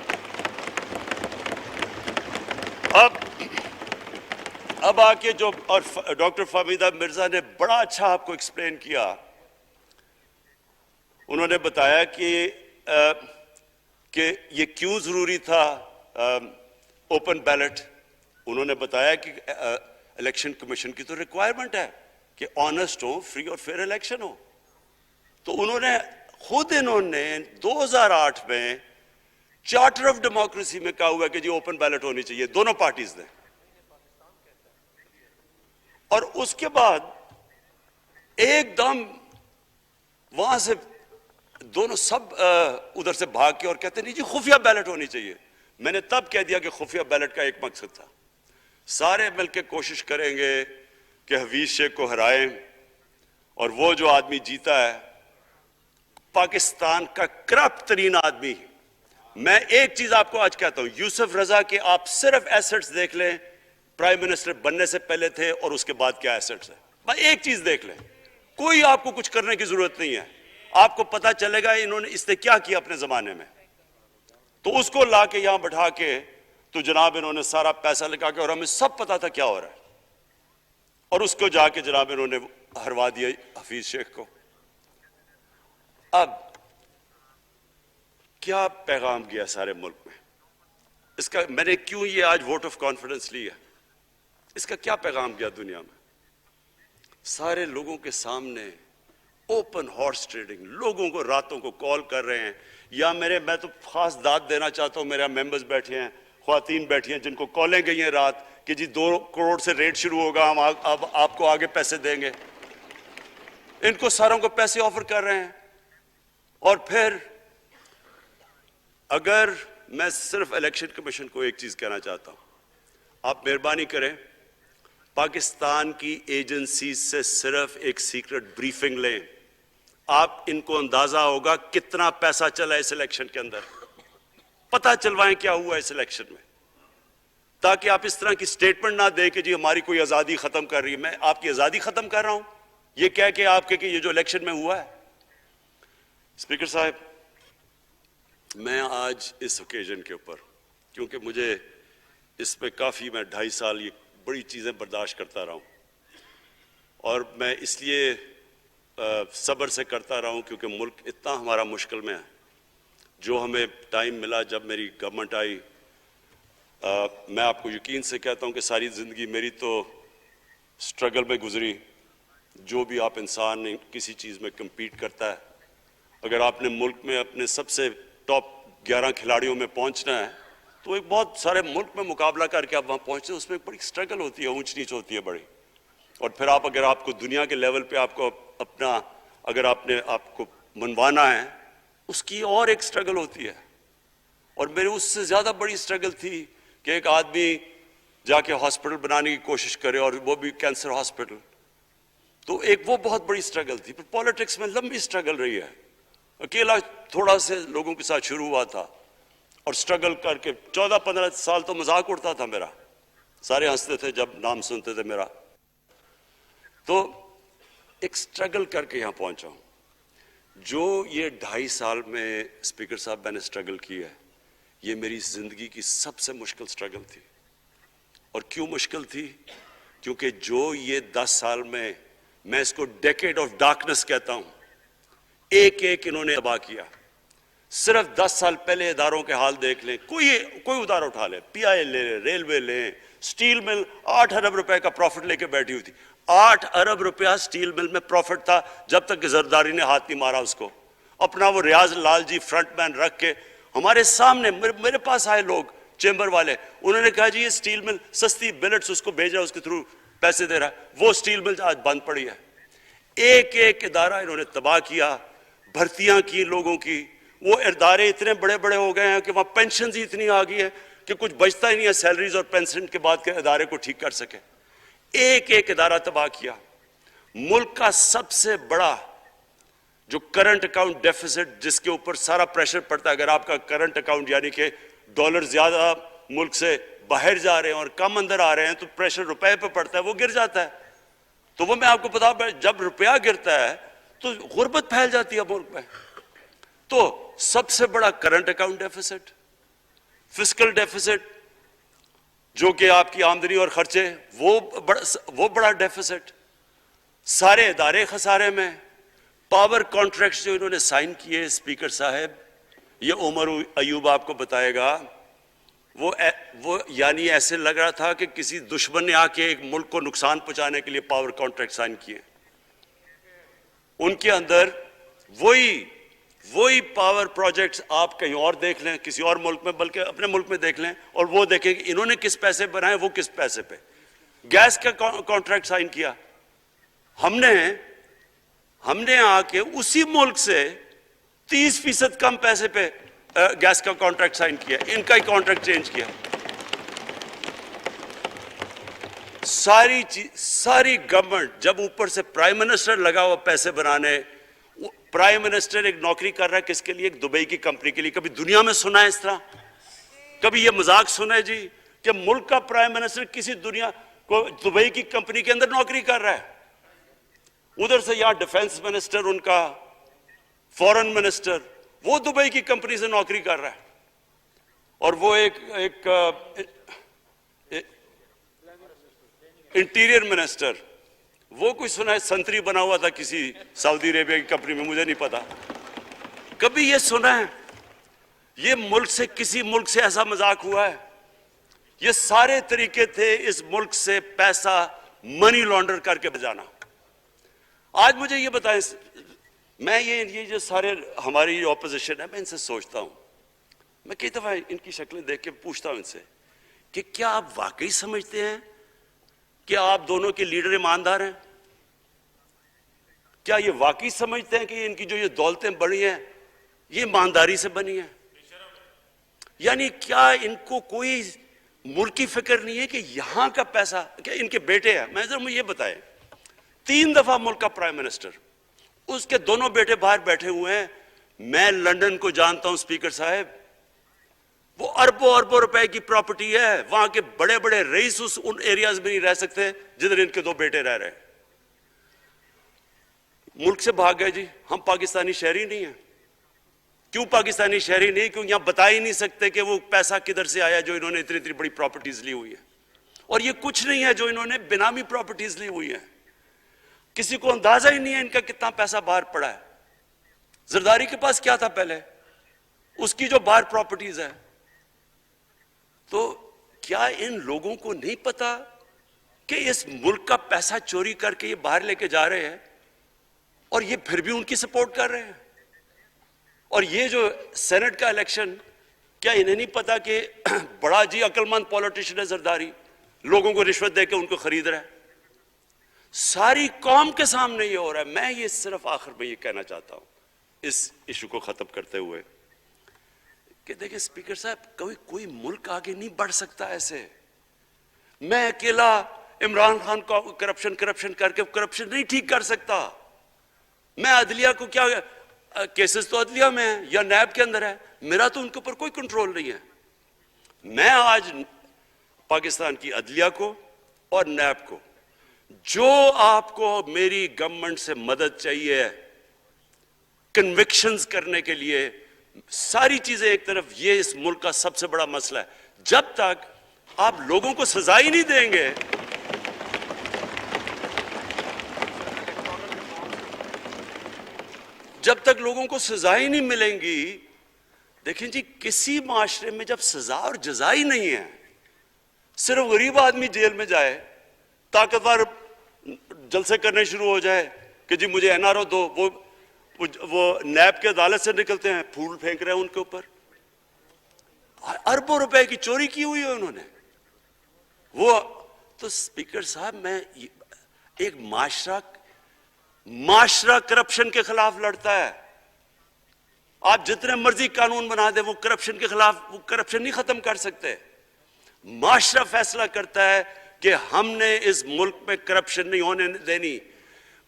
[SPEAKER 1] اب آ کے جو اور ڈاکٹر فہمیدہ مرزا نے بڑا اچھا آپ کو ایکسپلین کیا، انہوں نے بتایا کہ یہ کیوں ضروری تھا اوپن بیلٹ۔ انہوں نے بتایا کہ الیکشن کمیشن کی تو ریکوائرمنٹ ہے کہ آنسٹ ہو، فری اور فیئر الیکشن ہو۔ تو انہوں نے 2008 میں چارٹر آف ڈیموکریسی میں کہا ہوا ہے کہ جی اوپن بیلٹ ہونی چاہیے، دونوں پارٹیز نے۔ اور اس کے بعد ایک دم وہاں سے دونوں سب ادھر سے بھاگ کے اور کہتے ہیں نہیں جی خفیہ بیلٹ ہونی چاہیے۔ میں نے تب کہہ دیا کہ خفیہ بیلٹ کا ایک مقصد تھا، سارے مل کے کوشش کریں گے کہ حفیظ شیخ کو ہرائیں، اور وہ جو آدمی جیتا ہے پاکستان کا کرپٹ ترین آدمی۔ میں ایک چیز آپ کو آج کہتا ہوں، یوسف رضا کے آپ صرف ایسٹس دیکھ لیں، پرائم منسٹر بننے سے پہلے تھے اور اس کے بعد کیا ایسٹس ہیں، بس ایک چیز دیکھ لیں، کوئی آپ کو کچھ کرنے کی ضرورت نہیں ہے، آپ کو پتا چلے گا انہوں نے اس نے کیا کیا اپنے زمانے میں۔ تو اس کو لا کے یہاں بٹھا کے تو جناب انہوں نے سارا پیسہ لگا کے، اور ہمیں سب پتا تھا کیا ہو رہا ہے، اور اس کو جا کے جناب انہوں نے ہروا دیا حفیظ شیخ کو۔ اب کیا پیغام گیا سارے ملک میں؟ اس کا میں نے کیوں یہ آج ووٹ آف کانفیڈنس لی ہے، اس کا کیا پیغام گیا دنیا میں؟ سارے لوگوں کے سامنے اوپن ہارس ٹریڈنگ، لوگوں کو راتوں کو کال کر رہے ہیں، یا میں تو خاص داد دینا چاہتا ہوں، میرے ممبرز بیٹھے ہیں، خواتین بیٹھی ہیں جن کو کالیں گئی ہیں رات کہ جی 2 کروڑ سے ریٹ شروع ہوگا، ہم اب آپ کو آگے پیسے دیں گے. ان کو ساروں کو پیسے آفر کر رہے ہیں. اور پھر اگر میں صرف الیکشن کمیشن کو ایک چیز کہنا چاہتا ہوں، آپ مہربانی کریں پاکستان کی ایجنسی سے صرف ایک سیکرٹ بریفنگ لیں. آپ ان کو اندازہ ہوگا کتنا پیسہ چلا اس الیکشن کے اندر، پتہ چلوائیں کیا ہوا اس الیکشن میں، تاکہ آپ اس طرح کی سٹیٹمنٹ نہ دیں کہ جی ہماری کوئی آزادی ختم کر رہی ہے. میں آپ کی آزادی ختم کر رہا ہوں یہ کہہ کے آپ کہ یہ جو الیکشن میں ہوا ہے. اسپیکر صاحب، میں آج اس اوکیزن کے اوپر، کیونکہ مجھے اس پہ کافی، میں 2.5 سال یہ بڑی چیزیں برداشت کرتا رہا ہوں، اور میں اس لیے صبر سے کرتا رہا ہوں کیونکہ ملک اتنا ہمارا مشکل میں ہے. جو ہمیں ٹائم ملا جب میری گورنمنٹ آئی، میں آپ کو یقین سے کہتا ہوں کہ ساری زندگی میری تو سٹرگل میں گزری. جو بھی آپ انسان کسی چیز میں کمپیٹ کرتا ہے، اگر آپ نے ملک میں اپنے سب سے ٹاپ 11 کھلاڑیوں میں پہنچنا ہے تو ایک بہت سارے ملک میں مقابلہ کر کے آپ وہاں پہنچتے ہیں. اس میں ایک بڑی سٹرگل ہوتی ہے، اونچ نیچ ہوتی ہے بڑی. اور پھر اگر آپ کو دنیا کے لیول پہ آپ کو اپنا، اگر آپ نے آپ کو منوانا ہے، اس کی اور ایک سٹرگل ہوتی ہے. اور میرے اس سے زیادہ بڑی سٹرگل تھی کہ ایک آدمی جا کے ہاسپٹل بنانے کی کوشش کرے، اور وہ بھی کینسر ہاسپٹل. تو ایک وہ بہت بڑی سٹرگل تھی. پھر پولیٹکس میں لمبی سٹرگل رہی ہے. اکیلا تھوڑا سے لوگوں کے ساتھ شروع ہوا تھا، اور سٹرگل کر کے 14-15 سال تو مذاق اڑتا تھا میرا، سارے ہنستے تھے جب نام سنتے تھے میرا. تو ایک سٹرگل کر کے یہاں پہنچا ہوں. جو یہ 2.5 سال میں اسپیکر صاحب میں نے سٹرگل کی ہے، یہ میری زندگی کی سب سے مشکل سٹرگل تھی. اور کیوں مشکل تھی؟ کیونکہ جو یہ 10 سال میں اس کو ڈیکیڈ آف ڈارکنس کہتا ہوں، ایک انہوں نے تباہ کیا. صرف 10 سال پہلے اداروں کے حال دیکھ لیں، کوئی ادارہ اٹھا لیں، پی آئی لے لیں، ریلوے لیں، سٹیل مل 8 ارب روپے کا پروفٹ لے کے بیٹھی ہوئی تھی. 8 ارب روپیہ سٹیل مل میں پروفٹ تھا جب تک کہ زرداری نے ہاتھ نہیں مارا اس کو. اپنا وہ ریاض لال جی فرنٹ مین رکھ کے ہمارے سامنے، میرے پاس آئے لوگ چیمبر والے، انہوں نے کہا جی یہ سٹیل مل سستی بلٹس اس کو بھیجا، اس کے تھرو پیسے دے رہا ہے. وہ سٹیل مل آج بند پڑی ہے. ایک ادارہ انہوں نے تباہ کیا. بھرتیاں کی لوگوں کی، وہ ادارے اتنے بڑے بڑے ہو گئے ہیں کہ وہاں پینشنز ہی اتنی آ گئی ہے کہ کچھ بچتا ہی نہیں ہے سیلریز اور پینشن کے بعد کے ادارے کو ٹھیک کر سکے. ایک ادارہ تباہ کیا. ملک کا سب سے بڑا جو کرنٹ اکاؤنٹ ڈیفیسٹ، جس کے اوپر سارا پریشر پڑتا ہے، اگر آپ کا کرنٹ اکاؤنٹ یعنی کہ ڈالر زیادہ ملک سے باہر جا رہے ہیں اور کم اندر آ رہے ہیں تو پریشر روپے پہ پڑتا ہے، وہ گر جاتا ہے. تو وہ میں آپ کو بتا، جب روپیہ گرتا ہے تو غربت پھیل جاتی ہے ملک میں. تو سب سے بڑا current account deficit, fiscal deficits جو کہ آپ کی آمدنی اور خرچے، وہ بڑا ڈیفیسٹ. سارے ادارے خسارے میں. پاور کانٹریکٹس جو انہوں نے سائن کیے اسپیکر صاحب، یہ عمر ایوب آپ کو بتائے گا، وہ یعنی ایسے لگ رہا تھا کہ کسی دشمن نے آ کے ایک ملک کو نقصان پہنچانے کے لیے پاور کانٹریکٹ سائن کیے. ان کے اندر وہی پاور پروجیکٹس آپ کہیں اور دیکھ لیں کسی اور ملک میں، بلکہ اپنے ملک میں دیکھ لیں، اور وہ دیکھیں کہ انہوں نے کس پیسے بنائے، وہ کس پیسے پہ. گیس کا کانٹریکٹ سائن کیا ہم نے آ کے اسی ملک سے 30% کم پیسے پہ گیس کا کانٹریکٹ سائن کیا. ان کا ہی کانٹریکٹ چینج کیا. ساری گورنمنٹ جب اوپر سے پرائم منسٹر لگا ہوا پیسے بنانے، پرائم منسٹر ایک نوکری کر رہا ہے کس کے لیے؟ ایک دبئی کی کمپنی کے لیے. کبھی دنیا میں سنا ہے اس طرح؟ کبھی یہ مذاق سنا ہے جی کہ ملک کا پرائم منسٹر کسی دنیا کو دبئی کی کمپنی کے اندر نوکری کر رہا ہے؟ ادھر سے یہاں ڈیفنس منسٹر ان کا، فورن منسٹر، وہ دبئی کی کمپنی سے نوکری کر رہا ہے. اور وہ ایک انٹیریئر منسٹر، وہ کوئی سنا ہے سنتری بنا ہوا تھا کسی سعودی عربیہ کی کمپنی میں، مجھے نہیں پتا. کبھی یہ سنا ہے؟ یہ ملک سے کسی ملک سے ایسا مذاق ہوا ہے؟ یہ سارے طریقے تھے اس ملک سے پیسہ منی لانڈر کر کے بجانا. آج مجھے یہ بتائیں, میں یہ جو سارے ہماری جو اپوزیشن ہے, میں ان سے سوچتا ہوں, میں کئی دفعہ ان کی شکلیں دیکھ کے پوچھتا ہوں ان سے کہ کیا آپ واقعی سمجھتے ہیں کہ آپ دونوں کے لیڈر ایماندار ہیں؟ کیا یہ واقعی سمجھتے ہیں کہ ان کی جو یہ دولتیں بڑی ہیں یہ ایمانداری سے بنی ہیں؟ یعنی کیا ان کو کوئی ملک کی فکر نہیں ہے کہ یہاں کا پیسہ, کیا ان کے بیٹے ہیں, میں ذرا مجھے یہ بتائیں, 3 دفعہ ملک کا پرائم منسٹر, اس کے دونوں بیٹے باہر بیٹھے ہوئے ہیں. میں لنڈن کو جانتا ہوں اسپیکر صاحب, وہ اربوں اربوں روپے کی پراپرٹی ہے, وہاں کے بڑے بڑے رئیس ان ایریاز میں نہیں رہ سکتے جدھر ان کے 2 بیٹے رہ رہے ہیں. ملک سے بھاگ گئے جی, ہم پاکستانی شہری نہیں ہیں. کیوں پاکستانی شہری نہیں؟ کیوں یہاں بتا ہی نہیں سکتے کہ وہ پیسہ کدھر سے آیا جو انہوں نے اتنی بڑی پراپرٹیز لی ہوئی ہے. اور یہ کچھ نہیں ہے جو انہوں نے بنامی پراپرٹیز لی ہوئی ہیں. کسی کو اندازہ ہی نہیں ہے ان کا کتنا پیسہ باہر پڑا ہے. زرداری کے پاس کیا تھا پہلے, اس کی جو باہر پراپرٹیز ہے. تو کیا ان لوگوں کو نہیں پتا کہ اس ملک کا پیسہ چوری کر کے یہ باہر لے کے جا رہے ہیں اور یہ پھر بھی ان کی سپورٹ کر رہے ہیں؟ اور یہ جو سینٹ کا الیکشن, کیا انہیں نہیں پتا کہ بڑا جی عقل مند پولیٹیشن ہے زرداری, لوگوں کو رشوت دے کے ان کو خرید رہا ہے. ساری قوم کے سامنے یہ ہو رہا ہے. میں یہ صرف آخر میں یہ کہنا چاہتا ہوں اس ایشو کو ختم کرتے ہوئے کہ دیکھیں اسپیکر صاحب, کوئی ملک آگے نہیں بڑھ سکتا ایسے. میں اکیلا عمران خان کو کرپشن کر کے کرپشن نہیں ٹھیک کر سکتا. میں عدلیہ کو کیا, کیسز تو عدلیہ میں ہے یا نیب کے اندر ہے, میرا تو ان کے اوپر کوئی کنٹرول نہیں ہے. میں آج پاکستان کی عدلیہ کو اور نیب کو, جو آپ کو میری گورنمنٹ سے مدد چاہیے کنوکشنز کرنے کے لیے, ساری چیزیں ایک طرف, یہ اس ملک کا سب سے بڑا مسئلہ ہے. جب تک آپ لوگوں کو سزا ہی نہیں دیں گے, جب تک لوگوں کو سزا ہی نہیں ملیں گی. دیکھیں جی, کسی معاشرے میں جب سزا اور جزا ہی نہیں ہے, صرف غریب آدمی جیل میں جائے, طاقتور جلسے کرنے شروع ہو جائے کہ جی مجھے این آر او دو, وہ نیب کے عدالت سے نکلتے ہیں, پھول پھینک رہے ہیں ان کے اوپر. اربوں روپے کی چوری کی ہوئی ہے انہوں نے. وہ تو اسپیکر صاحب, میں ایک معاشرہ کرپشن کے خلاف لڑتا ہے. آپ جتنے مرضی قانون بنا دیں, وہ کرپشن کے خلاف, وہ کرپشن نہیں ختم کر سکتے. معاشرہ فیصلہ کرتا ہے کہ ہم نے اس ملک میں کرپشن نہیں ہونے دینی.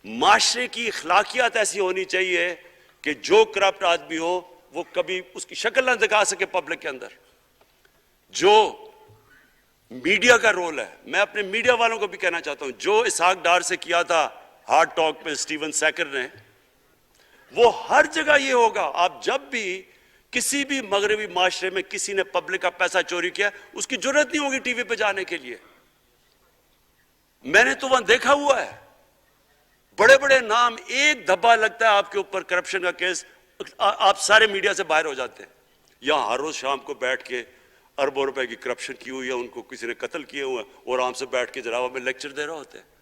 [SPEAKER 1] معاشرے کی اخلاقیات ایسی ہونی چاہیے کہ جو کرپٹ آدمی ہو وہ کبھی اس کی شکل نہ دکھا سکے پبلک کے اندر. جو میڈیا کا رول ہے, میں اپنے میڈیا والوں کو بھی کہنا چاہتا ہوں, جو اسحاق ڈار سے کیا تھا ہارڈ ٹاک میں سٹیون سیکر نے, وہ ہر جگہ یہ ہوگا. آپ جب بھی کسی بھی مغربی معاشرے میں کسی نے پبلک کا پیسہ چوری کیا, اس کی جرات نہیں ہوگی ٹی وی پہ جانے کے لیے. میں نے تو وہاں دیکھا ہوا ہے, بڑے بڑے نام, ایک دھبا لگتا ہے آپ کے اوپر کرپشن کا کیس, آپ سارے میڈیا سے باہر ہو جاتے ہیں. یہاں ہر روز شام کو بیٹھ کے اربوں روپے کی کرپشن کی ہوئی ہے, ان کو کسی نے قتل کیے ہوئے ہیں, اور آرام سے بیٹھ کے جراوہ میں لیکچر دے رہے ہوتے ہیں.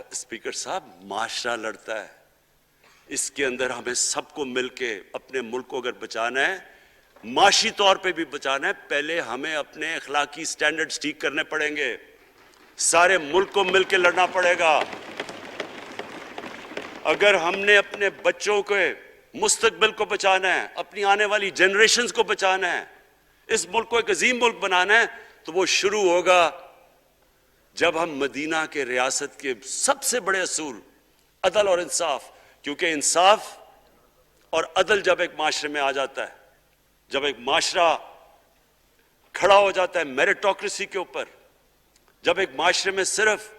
[SPEAKER 1] اسپیکر صاحب, معاشرہ لڑتا ہے, اس کے اندر ہمیں سب کو مل کے اپنے ملک کو اگر بچانا ہے, معاشی طور پہ بھی بچانا ہے, پہلے ہمیں اپنے اخلاقی سٹینڈرڈز ٹھیک کرنے پڑیں گے. سارے ملک کو مل کے لڑنا پڑے گا. اگر ہم نے اپنے بچوں کے مستقبل کو بچانا ہے, اپنی آنے والی جنریشنز کو بچانا ہے, اس ملک کو ایک عظیم ملک بنانا ہے, تو وہ شروع ہوگا جب ہم مدینہ کے ریاست کے سب سے بڑے اصول عدل اور انصاف, کیونکہ انصاف اور عدل جب ایک معاشرے میں آ جاتا ہے, جب ایک معاشرہ کھڑا ہو جاتا ہے میریٹوکریسی کے اوپر, جب ایک معاشرے میں صرف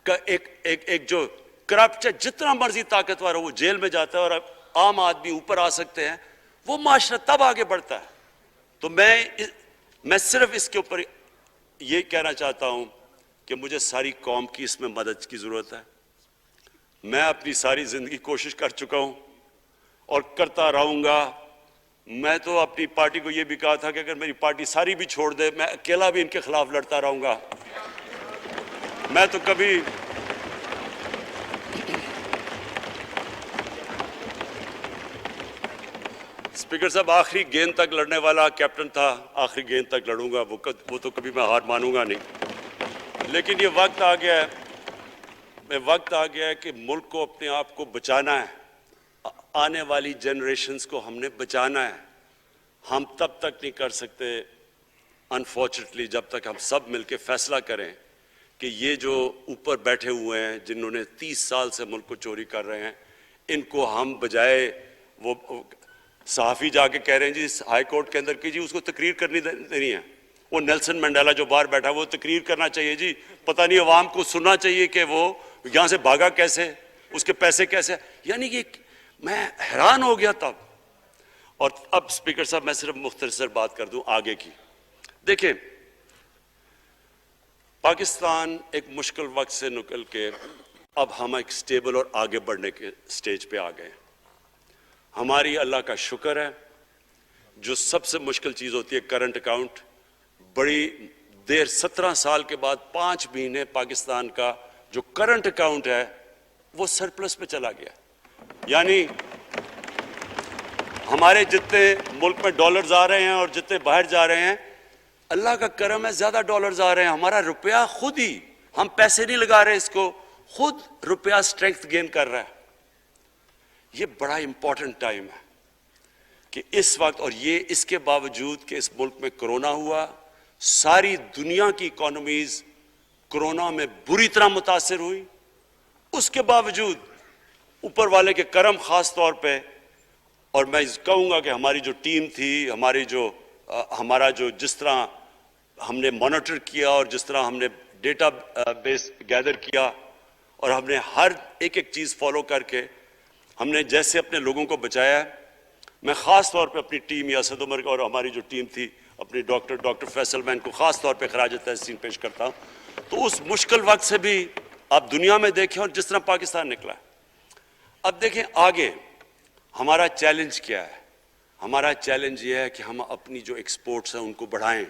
[SPEAKER 1] ایک جو کرپٹ ہے, جتنا مرضی طاقتور ہو وہ جیل میں جاتا ہے اور عام آدمی اوپر آ سکتے ہیں, وہ معاشرہ تب آگے بڑھتا ہے. تو میں صرف اس کے اوپر یہ کہنا چاہتا ہوں کہ مجھے ساری قوم کی اس میں مدد کی ضرورت ہے. میں اپنی ساری زندگی کوشش کر چکا ہوں اور کرتا رہوں گا میں تو اپنی پارٹی کو یہ بھی کہا تھا کہ اگر میری پارٹی ساری بھی چھوڑ دے میں اکیلا بھی ان کے خلاف لڑتا رہوں گا. میں تو کبھی اسپیکر صاحب آخری گیند تک لڑنے والا کیپٹن تھا, آخری گیند تک لڑوں گا, وہ تو کبھی میں ہار مانوں گا نہیں. لیکن یہ وقت آ گیا ہے کہ ملک کو اپنے آپ کو بچانا ہے, آنے والی جنریشنز کو ہم نے بچانا ہے. ہم تب تک نہیں کر سکتے انفارچونیٹلی جب تک ہم سب مل کے فیصلہ کریں کہ یہ جو اوپر بیٹھے ہوئے ہیں جنہوں نے 30 سال سے ملک کو چوری کر رہے ہیں, ان کو ہم بجائے وہ صحافی جا کے کہہ رہے ہیں جی ہائی کورٹ کے اندر کی جی اس کو تقریر کرنی دینی ہے, وہ نیلسن منڈیلا جو باہر بیٹھا وہ تقریر کرنا چاہیے جی, پتہ نہیں عوام کو سننا چاہیے کہ وہ یہاں سے بھاگا کیسے, اس کے پیسے کیسے. یعنی کہ میں حیران ہو گیا تب. اور اب اسپیکر صاحب میں صرف مختصر بات کر دوں آگے کی. دیکھیں پاکستان ایک مشکل وقت سے نکل کے اب ہم ایک سٹیبل اور آگے بڑھنے کے سٹیج پہ آ گئے. ہماری اللہ کا شکر ہے, جو سب سے مشکل چیز ہوتی ہے کرنٹ اکاؤنٹ, بڑی دیر 17 سال کے بعد 5 مہینے پاکستان کا جو کرنٹ اکاؤنٹ ہے وہ سرپلس پہ چلا گیا. یعنی ہمارے جتنے ملک میں ڈالرز آ رہے ہیں اور جتنے باہر جا رہے ہیں, اللہ کا کرم ہے زیادہ ڈالرز آ رہے ہیں. ہمارا روپیہ خود ہی, ہم پیسے نہیں لگا رہے اس کو, خود روپیہ اسٹرینگتھ گین کر رہا ہے. یہ بڑا امپورٹنٹ ٹائم ہے کہ اس وقت, اور یہ اس کے باوجود کہ اس ملک میں کرونا ہوا, ساری دنیا کی اکانومیز کرونا میں بری طرح متاثر ہوئی, اس کے باوجود اوپر والے کے کرم خاص طور پہ, اور میں کہوں گا کہ ہماری جو ٹیم تھی, ہمارا جو جس طرح ہم نے مانیٹر کیا اور جس طرح ہم نے ڈیٹا بیس گیدر کیا اور ہم نے ہر ایک چیز فالو کر کے ہم نے جیسے اپنے لوگوں کو بچایا ہے. میں خاص طور پہ اپنی ٹیم یاسد عمر اور ہماری جو ٹیم تھی اپنی ڈاکٹر فیصل, میں ان کو خاص طور پہ خراج تحسین پیش کرتا ہوں. تو اس مشکل وقت سے بھی آپ دنیا میں دیکھیں اور جس طرح پاکستان نکلا ہے. اب دیکھیں آگے ہمارا چیلنج کیا ہے. ہمارا چیلنج یہ ہے کہ ہم اپنی جو ایکسپورٹس ہیں ان کو بڑھائیں,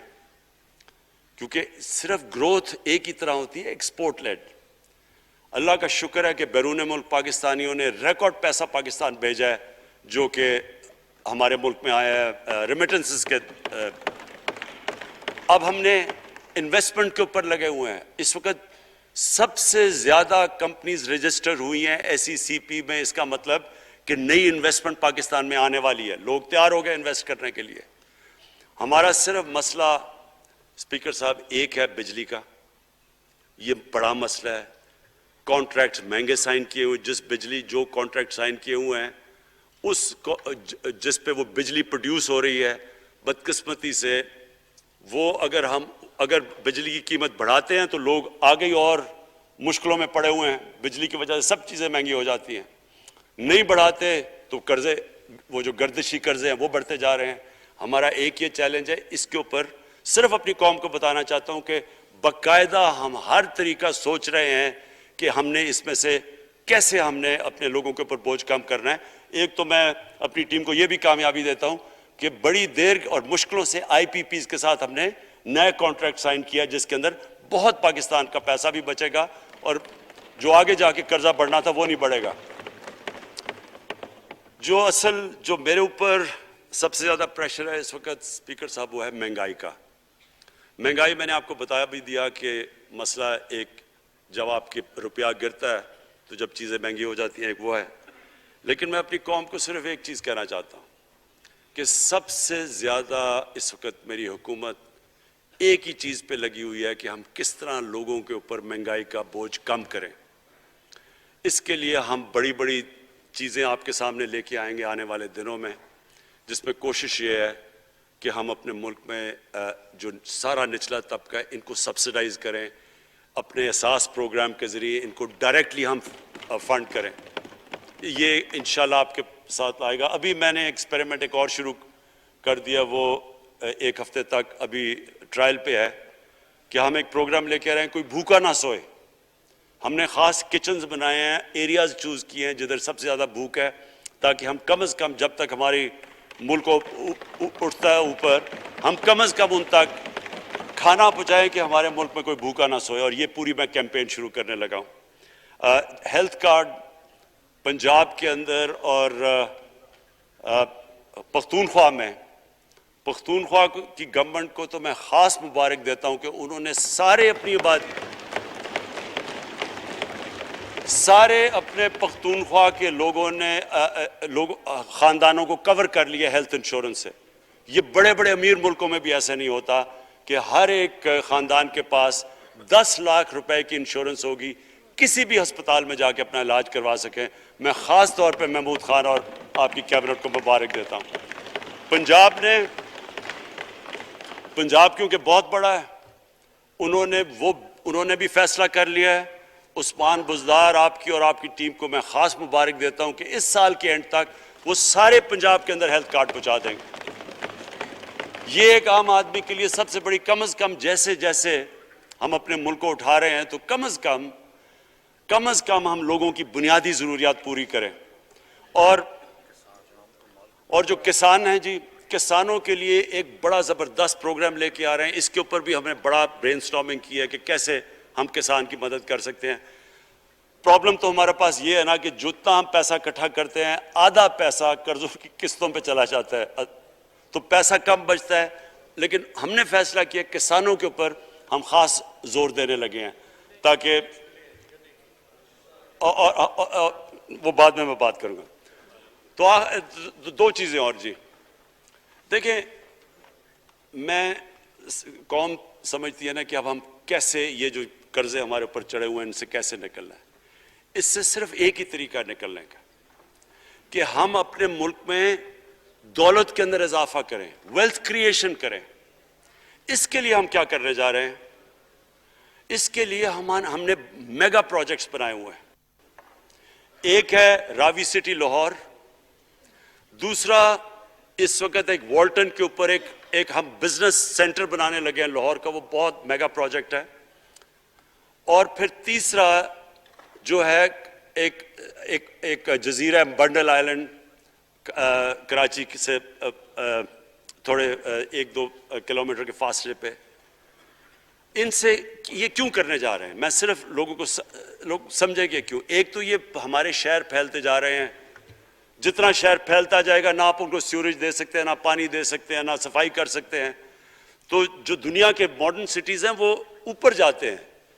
[SPEAKER 1] کیونکہ صرف گروتھ ایک ہی طرح ہوتی ہے, ایکسپورٹ لیڈ. اللہ کا شکر ہے کہ بیرون ملک پاکستانیوں نے ریکارڈ پیسہ پاکستان بھیجا ہے جو کہ ہمارے ملک میں آیا ہے ریمیٹنسز کے. اب ہم نے انویسٹمنٹ کے اوپر لگے ہوئے ہیں. اس وقت سب سے زیادہ کمپنیز رجسٹر ہوئی ہیں SECP میں. اس کا مطلب کہ نئی انویسٹمنٹ پاکستان میں آنے والی ہے, لوگ تیار ہو گئے انویسٹ کرنے کے لیے. ہمارا صرف مسئلہ اسپیکر صاحب ایک ہے بجلی کا, یہ بڑا مسئلہ ہے. کانٹریکٹ مہنگے سائن کیے ہوئے, جس بجلی جو کانٹریکٹ سائن کیے ہوئے ہیں اس جس پہ وہ بجلی پروڈیوس ہو رہی ہے, بدقسمتی سے وہ اگر بجلی کی قیمت بڑھاتے ہیں تو لوگ آگے اور مشکلوں میں پڑے ہوئے ہیں. بجلی کی وجہ سے سب چیزیں مہنگی ہو جاتی ہیں. نہیں بڑھاتے تو قرضے, وہ جو گردشی قرضے ہیں وہ بڑھتے جا رہے ہیں. ہمارا ایک یہ چیلنج ہے, اس کے اوپر صرف اپنی قوم کو بتانا چاہتا ہوں کہ باقاعدہ ہم ہر طریقہ سوچ رہے ہیں کہ ہم نے اس میں سے کیسے ہم نے اپنے لوگوں کے اوپر بوجھ کم کرنا ہے. ایک تو میں اپنی ٹیم کو یہ بھی کامیابی دیتا ہوں کہ بڑی دیر اور مشکلوں سے IPPs کے ساتھ ہم نے نئے کانٹریکٹ سائن کیا جس کے اندر بہت پاکستان کا پیسہ بھی بچے گا اور جو آگے جا کے قرضہ بڑھنا تھا وہ نہیں بڑھے گا. جو میرے اوپر سب سے زیادہ پریشر ہے اس وقت اسپیکر صاحب وہ ہے مہنگائی کا. مہنگائی میں نے آپ کو بتایا بھی دیا کہ مسئلہ ایک, جب آپ کے روپیہ گرتا ہے تو جب چیزیں مہنگی ہو جاتی ہیں, ایک وہ ہے. لیکن میں اپنی قوم کو صرف ایک چیز کہنا چاہتا ہوں کہ سب سے زیادہ اس وقت میری حکومت ایک ہی چیز پہ لگی ہوئی ہے کہ ہم کس طرح لوگوں کے اوپر مہنگائی کا بوجھ کم کریں. اس کے لیے ہم بڑی بڑی چیزیں آپ کے سامنے لے کے آئیں گے آنے والے دنوں میں, جس میں کوشش یہ ہے کہ ہم اپنے ملک میں جو سارا نچلا طبقہ ہے ان کو سبسڈائز کریں, اپنے احساس پروگرام کے ذریعے ان کو ڈائریکٹلی ہم فنڈ کریں. یہ انشاءاللہ آپ کے ساتھ آئے گا. ابھی میں نے ایکسپیریمنٹ ایک اور شروع کر دیا, وہ 1 ہفتے تک ابھی ٹرائل پہ ہے کہ ہم ایک پروگرام لے کے آ رہے ہیں کوئی بھوکا نہ سوئے. ہم نے خاص کچنز بنائے ہیں, ایریاز چوز کیے ہیں جدھر سب سے زیادہ بھوک ہے, تاکہ ہم کم از کم جب تک ہماری ملک کو اٹھتا ہے اوپر، ہم کم از کم ان تک کھانا پہنچائیں کہ ہمارے ملک میں کوئی بھوکا نہ سوئے. اور یہ پوری میں کیمپین شروع کرنے لگا ہوں. ہیلتھ کارڈ پنجاب کے اندر اور پختونخوا میں، پختونخوا کی گورنمنٹ کو تو میں خاص مبارک دیتا ہوں کہ انہوں نے سارے اپنے پختونخوا کے لوگوں نے خاندانوں کو کور کر لیا ہیلتھ انشورنس سے. یہ بڑے بڑے امیر ملکوں میں بھی ایسا نہیں ہوتا کہ ہر ایک خاندان کے پاس 10 لاکھ روپے کی انشورنس ہوگی، کسی بھی ہسپتال میں جا کے اپنا علاج کروا سکیں. میں خاص طور پہ محمود خان اور آپ کی کیبنٹ کو مبارک دیتا ہوں. پنجاب کیونکہ بہت بڑا ہے، انہوں نے بھی فیصلہ کر لیا ہے. عثمان بزدار آپ کی اور آپ کی ٹیم کو میں خاص مبارک دیتا ہوں کہ اس سال کے اینڈ تک وہ سارے پنجاب کے اندر ہیلتھ کارڈ پہنچا دیں گے. یہ ایک عام آدمی کے لیے سب سے بڑی، کم از کم جیسے جیسے ہم اپنے ملک کو اٹھا رہے ہیں تو کم از کم ہم لوگوں کی بنیادی ضروریات پوری کریں. اور جو کسان ہیں جی، کسانوں کے لیے ایک بڑا زبردست پروگرام لے کے آ رہے ہیں. اس کے اوپر بھی ہم نے بڑا برین سٹارمنگ کی ہے کہ کیسے ہم کسان کی مدد کر سکتے ہیں. پرابلم تو ہمارے پاس یہ ہے نا کہ جتنا ہم پیسہ اکٹھا کرتے ہیں، آدھا پیسہ قرضوں کی قسطوں پہ چلا جاتا ہے، تو پیسہ کم بچتا ہے. لیکن ہم نے فیصلہ کیا کسانوں کے اوپر ہم خاص زور دینے لگے ہیں تاکہ وہ بعد میں بات کروں گا. تو دو چیزیں اور جی. دیکھیں، میں قوم سمجھتی ہے نا کہ اب ہم کیسے یہ جو قرضے ہمارے اوپر چڑھے ہوئے ہیں ان سے کیسے نکلنا ہے. اس سے صرف ایک ہی طریقہ نکلنے کا کہ ہم اپنے ملک میں دولت کے اندر اضافہ کریں، ویلتھ کریشن کریں. اس کے لیے ہم کیا کرنے جا رہے ہیں؟ اس کے لیے ہم نے میگا پروجیکٹس بنائے ہوئے ہیں. ایک ہے راوی سٹی لاہور، دوسرا اس وقت ایک والٹن کے اوپر ایک ہم بزنس سینٹر بنانے لگے ہیں لاہور کا، وہ بہت میگا پروجیکٹ ہے. اور پھر تیسرا جو ہے ایک جزیرہ بنڈل آئلینڈ کراچی سے تھوڑے 1-2 کلومیٹر کے فاصلے پہ. ان سے یہ کیوں کرنے جا رہے ہیں؟ میں صرف لوگ سمجھیں کہ کیوں. ایک تو یہ ہمارے شہر پھیلتے جا رہے ہیں، جتنا شہر پھیلتا جائے گا نہ آپ ان کو سیوریج دے سکتے ہیں، نہ پانی دے سکتے ہیں، نہ صفائی کر سکتے ہیں. تو جو دنیا کے ماڈرن سٹیز ہیں وہ اوپر جاتے ہیں،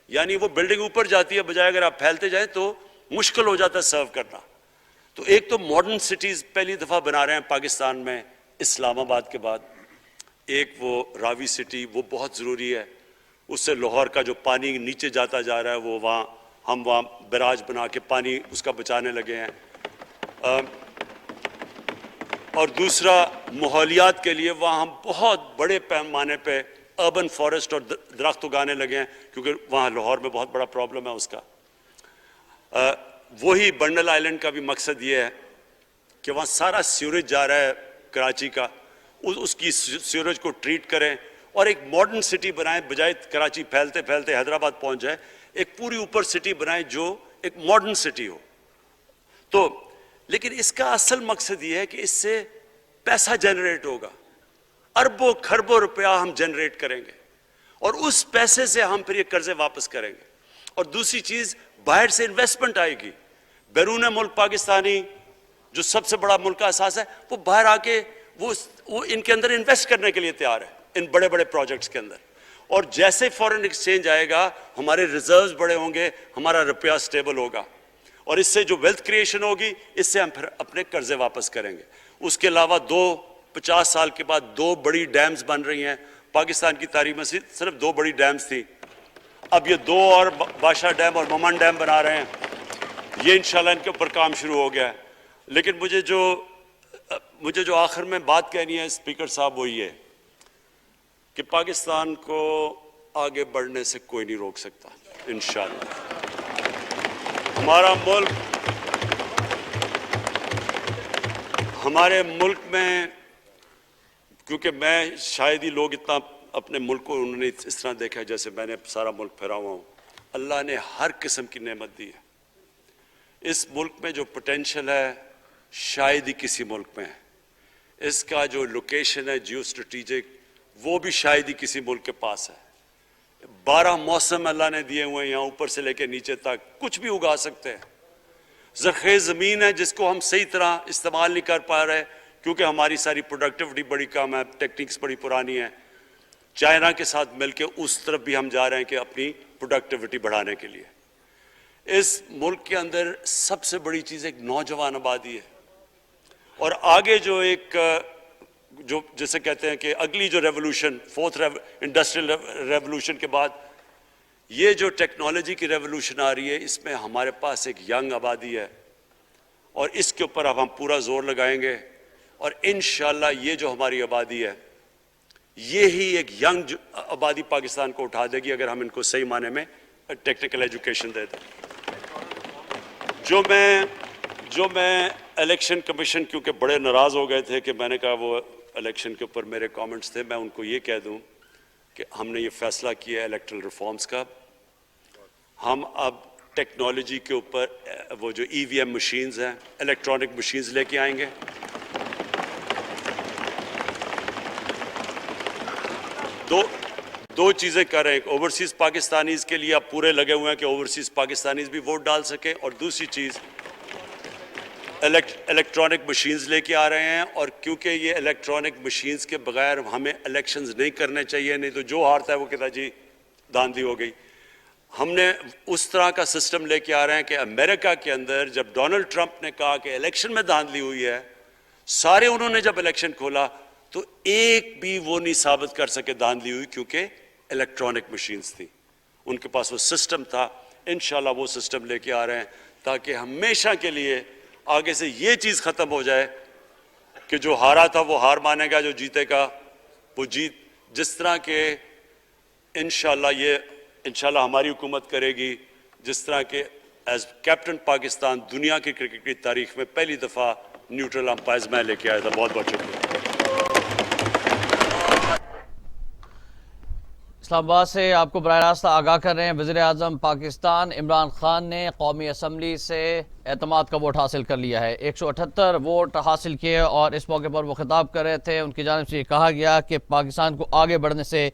[SPEAKER 1] یعنی وہ بلڈنگ اوپر جاتی ہے، بجائے اگر آپ پھیلتے جائیں تو مشکل ہو جاتا ہے سرو کرنا. تو ایک تو ماڈرن سٹیز پہلی دفعہ بنا رہے ہیں پاکستان میں اسلام آباد کے بعد. ایک وہ راوی سٹی، وہ بہت ضروری ہے. اس سے لاہور کا جو پانی نیچے جاتا جا رہا ہے وہ ہم وہاں بیراج بنا کے پانی اس کا بچانے لگے ہیں. اور دوسرا ماحولیات کے لیے وہاں ہم بہت بڑے پیمانے پہ اربن فارسٹ اور درخت اگانے لگے ہیں، کیونکہ وہاں لاہور میں بہت بڑا پرابلم ہے اس کا. وہی بنڈل آئلینڈ کا بھی مقصد یہ ہے کہ وہاں سارا سیوریج جا رہا ہے کراچی کا، اس کی سیوریج کو ٹریٹ کریں اور ایک ماڈرن سٹی بنائیں. بجائے کراچی پھیلتے پھیلتے حیدرآباد پہنچ جائے، ایک پوری اوپر سٹی بنائیں جو ایک ماڈرن سٹی ہو. تو لیکن اس کا اصل مقصد یہ ہے کہ اس سے پیسہ جنریٹ ہوگا، اربوں کھربوں روپیہ ہم جنریٹ کریں گے اور اس پیسے سے ہم پھر یہ قرضے واپس کریں گے. اور دوسری چیز، باہر سے انویسٹمنٹ آئے گی. بیرون ملک پاکستانی جو سب سے بڑا ملک کا اساس ہے، وہ باہر آ کے وہ ان کے اندر انویسٹ کرنے کے لیے تیار ہے، ان بڑے بڑے پروجیکٹس کے اندر. اور جیسے فورن ایکسچینج آئے گا، ہمارے ریزروز بڑے ہوں گے، ہمارا روپیہ سٹیبل ہوگا، اور اس سے جو ویلتھ کریشن ہوگی اس سے ہم پھر اپنے قرضے واپس کریں گے. اس کے علاوہ 50 سال کے بعد 2 بڑی ڈیمز بن رہی ہیں. پاکستان کی تاریخ میں صرف 2 بڑی ڈیمز تھی، اب یہ 2 اور بادشاہ ڈیم اور ممن ڈیم بنا رہے ہیں. یہ انشاءاللہ ان کے اوپر کام شروع ہو گیا ہے. لیکن مجھے جو آخر میں بات کہنی ہے اسپیکر صاحب وہ یہ کہ پاکستان کو آگے بڑھنے سے کوئی نہیں روک سکتا انشاءاللہ. ہمارے ملک میں، کیونکہ میں شاید ہی لوگ اتنا اپنے ملک کو انہوں نے اس طرح دیکھا جیسے میں نے سارا ملک پھیرا ہوا ہوں. اللہ نے ہر قسم کی نعمت دی ہے. اس ملک میں جو پوٹینشل ہے شاید ہی کسی ملک میں ہے. اس کا جو لوکیشن ہے جیو اسٹریٹجک وہ بھی شاید ہی کسی ملک کے پاس ہے۔ 12 موسم اللہ نے دیے ہوئے ہیں، یہاں اوپر سے لے کے نیچے تک کچھ بھی اگا سکتے ہیں۔ زرخیز زمین ہے جس کو ہم صحیح طرح استعمال نہیں کر پا رہے کیونکہ ہماری ساری پروڈکٹیوٹی بڑی کم ہے، ٹیکنیکس بڑی پرانی ہے۔ چائنا کے ساتھ مل کے اس طرف بھی ہم جا رہے ہیں کہ اپنی پروڈکٹیوٹی بڑھانے کے لیے۔ اس ملک کے اندر سب سے بڑی چیز ایک نوجوان آبادی ہے، اور آگے جو جسے کہتے ہیں کہ اگلی جو ریولوشن، 4th انڈسٹریل ریولوشن کے بعد یہ جو ٹیکنالوجی کی ریولوشن آ رہی ہے، اس میں ہمارے پاس ایک ینگ آبادی ہے، اور اس کے اوپر اب ہم پورا زور لگائیں گے، اور انشاءاللہ یہ جو ہماری آبادی ہے یہی ایک ینگ آبادی پاکستان کو اٹھا دے گی اگر ہم ان کو صحیح معنی میں ٹیکنیکل ایجوکیشن دے دیں۔ جو میں الیکشن کمیشن کیونکہ بڑے ناراض ہو گئے تھے کہ میں نے کہا وہ الیکشن کے اوپر میرے کامنٹس تھے، میں ان کو یہ کہہ دوں کہ ہم نے یہ فیصلہ کیا ہے الیکٹرل ریفارمز کا، ہم اب ٹیکنالوجی کے اوپر وہ جو EVM مشینز ہیں، الیکٹرانک مشینز لے کے آئیں گے۔ دو چیزیں کر رہے ہیں، اوورسیز پاکستانیز کے لیے اب پورے لگے ہوئے ہیں کہ اوورسیز پاکستانیز بھی ووٹ ڈال سکیں، اور دوسری چیز الیکٹرانک مشینز لے کے آ رہے ہیں، اور کیونکہ یہ الیکٹرانک مشینز کے بغیر ہمیں الیکشنز نہیں کرنے چاہیے، نہیں تو جو ہارتا ہے وہ کہتا جی دھاندلی ہو گئی۔ ہم نے اس طرح کا سسٹم لے کے آ رہے ہیں کہ امریکہ کے اندر جب ڈونلڈ ٹرمپ نے کہا کہ الیکشن میں دھاندلی ہوئی ہے، سارے انہوں نے جب الیکشن کھولا تو ایک بھی وہ نہیں ثابت کر سکے دھاندلی ہوئی، کیونکہ الیکٹرانک مشینز تھی، ان کے پاس وہ سسٹم تھا۔ انشاءاللہ وہ سسٹم لے کے آ رہے ہیں تاکہ ہمیشہ کے لیے آگے سے یہ چیز ختم ہو جائے کہ جو ہارا تھا وہ ہار مانے گا، جو جیتے گا وہ جیت، جس طرح کہ انشاءاللہ ہماری حکومت کرے گی، جس طرح کہ ایز کیپٹن پاکستان دنیا کی کرکٹ کی تاریخ میں پہلی دفعہ نیوٹرل امپائرز میں لے کے آیا تھا۔ بہت بہت شکریہ۔
[SPEAKER 2] اسلام آباد سے آپ کو براہ راست آگاہ کر رہے ہیں، وزیر اعظم پاکستان عمران خان نے قومی اسمبلی سے اعتماد کا ووٹ حاصل کر لیا ہے، 178 ووٹ حاصل کیے، اور اس موقع پر وہ خطاب کر رہے تھے۔ ان کی جانب سے یہ کہا گیا کہ پاکستان کو آگے بڑھنے سے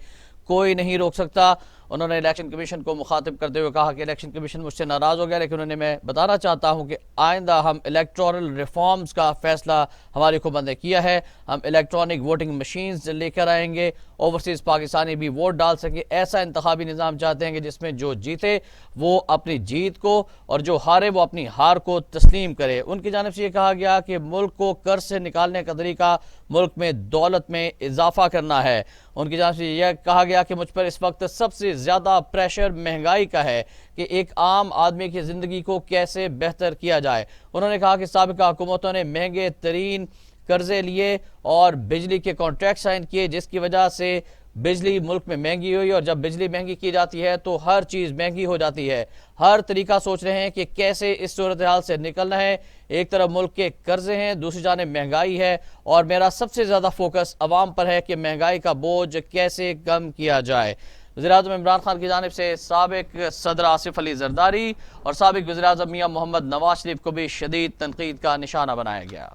[SPEAKER 2] کوئی نہیں روک سکتا۔ انہوں نے الیکشن کمیشن کو مخاطب کرتے ہوئے کہا کہ الیکشن کمیشن مجھ سے ناراض ہو گیا، لیکن انہوں نے میں بتانا چاہتا ہوں کہ آئندہ ہم الیکٹورل ریفارمز کا فیصلہ ہماری حکومت نے کیا ہے، ہم الیکٹرانک ووٹنگ مشینز لے کر آئیں گے، اوورسیز پاکستانی بھی ووٹ ڈال سکے۔ ایسا انتخابی نظام چاہتے ہیں کہ جس میں جو جیتے وہ اپنی جیت کو اور جو ہارے وہ اپنی ہار کو تسلیم کرے۔ ان کی جانب سے یہ کہا گیا کہ ملک کو قرض سے نکالنے کا طریقہ ملک میں دولت میں اضافہ کرنا ہے۔ ان کی جانب سے یہ کہا گیا کہ مجھ پر اس وقت سب سے زیادہ پریشر مہنگائی کا ہے کہ ایک عام آدمی کی زندگی کو کیسے بہتر کیا جائے۔ انہوں نے کہا کہ سابقہ حکومتوں نے مہنگے ترین قرضے لیے اور بجلی کے کانٹریکٹ سائن کیے، جس کی وجہ سے بجلی ملک میں مہنگی ہوئی، اور جب بجلی مہنگی کی جاتی ہے تو ہر چیز مہنگی ہو جاتی ہے۔ ہر طریقہ سوچ رہے ہیں کہ کیسے اس صورتحال سے نکلنا ہے۔ ایک طرف ملک کے قرضے ہیں، دوسری جانب مہنگائی ہے، اور میرا سب سے زیادہ فوکس عوام پر ہے کہ مہنگائی کا بوجھ کیسے کم کیا جائے۔ وزیر اعظم عمران خان کی جانب سے سابق صدر آصف علی زرداری اور سابق وزیر اعظم میاں محمد نواز شریف کو بھی شدید تنقید کا نشانہ بنایا گیا۔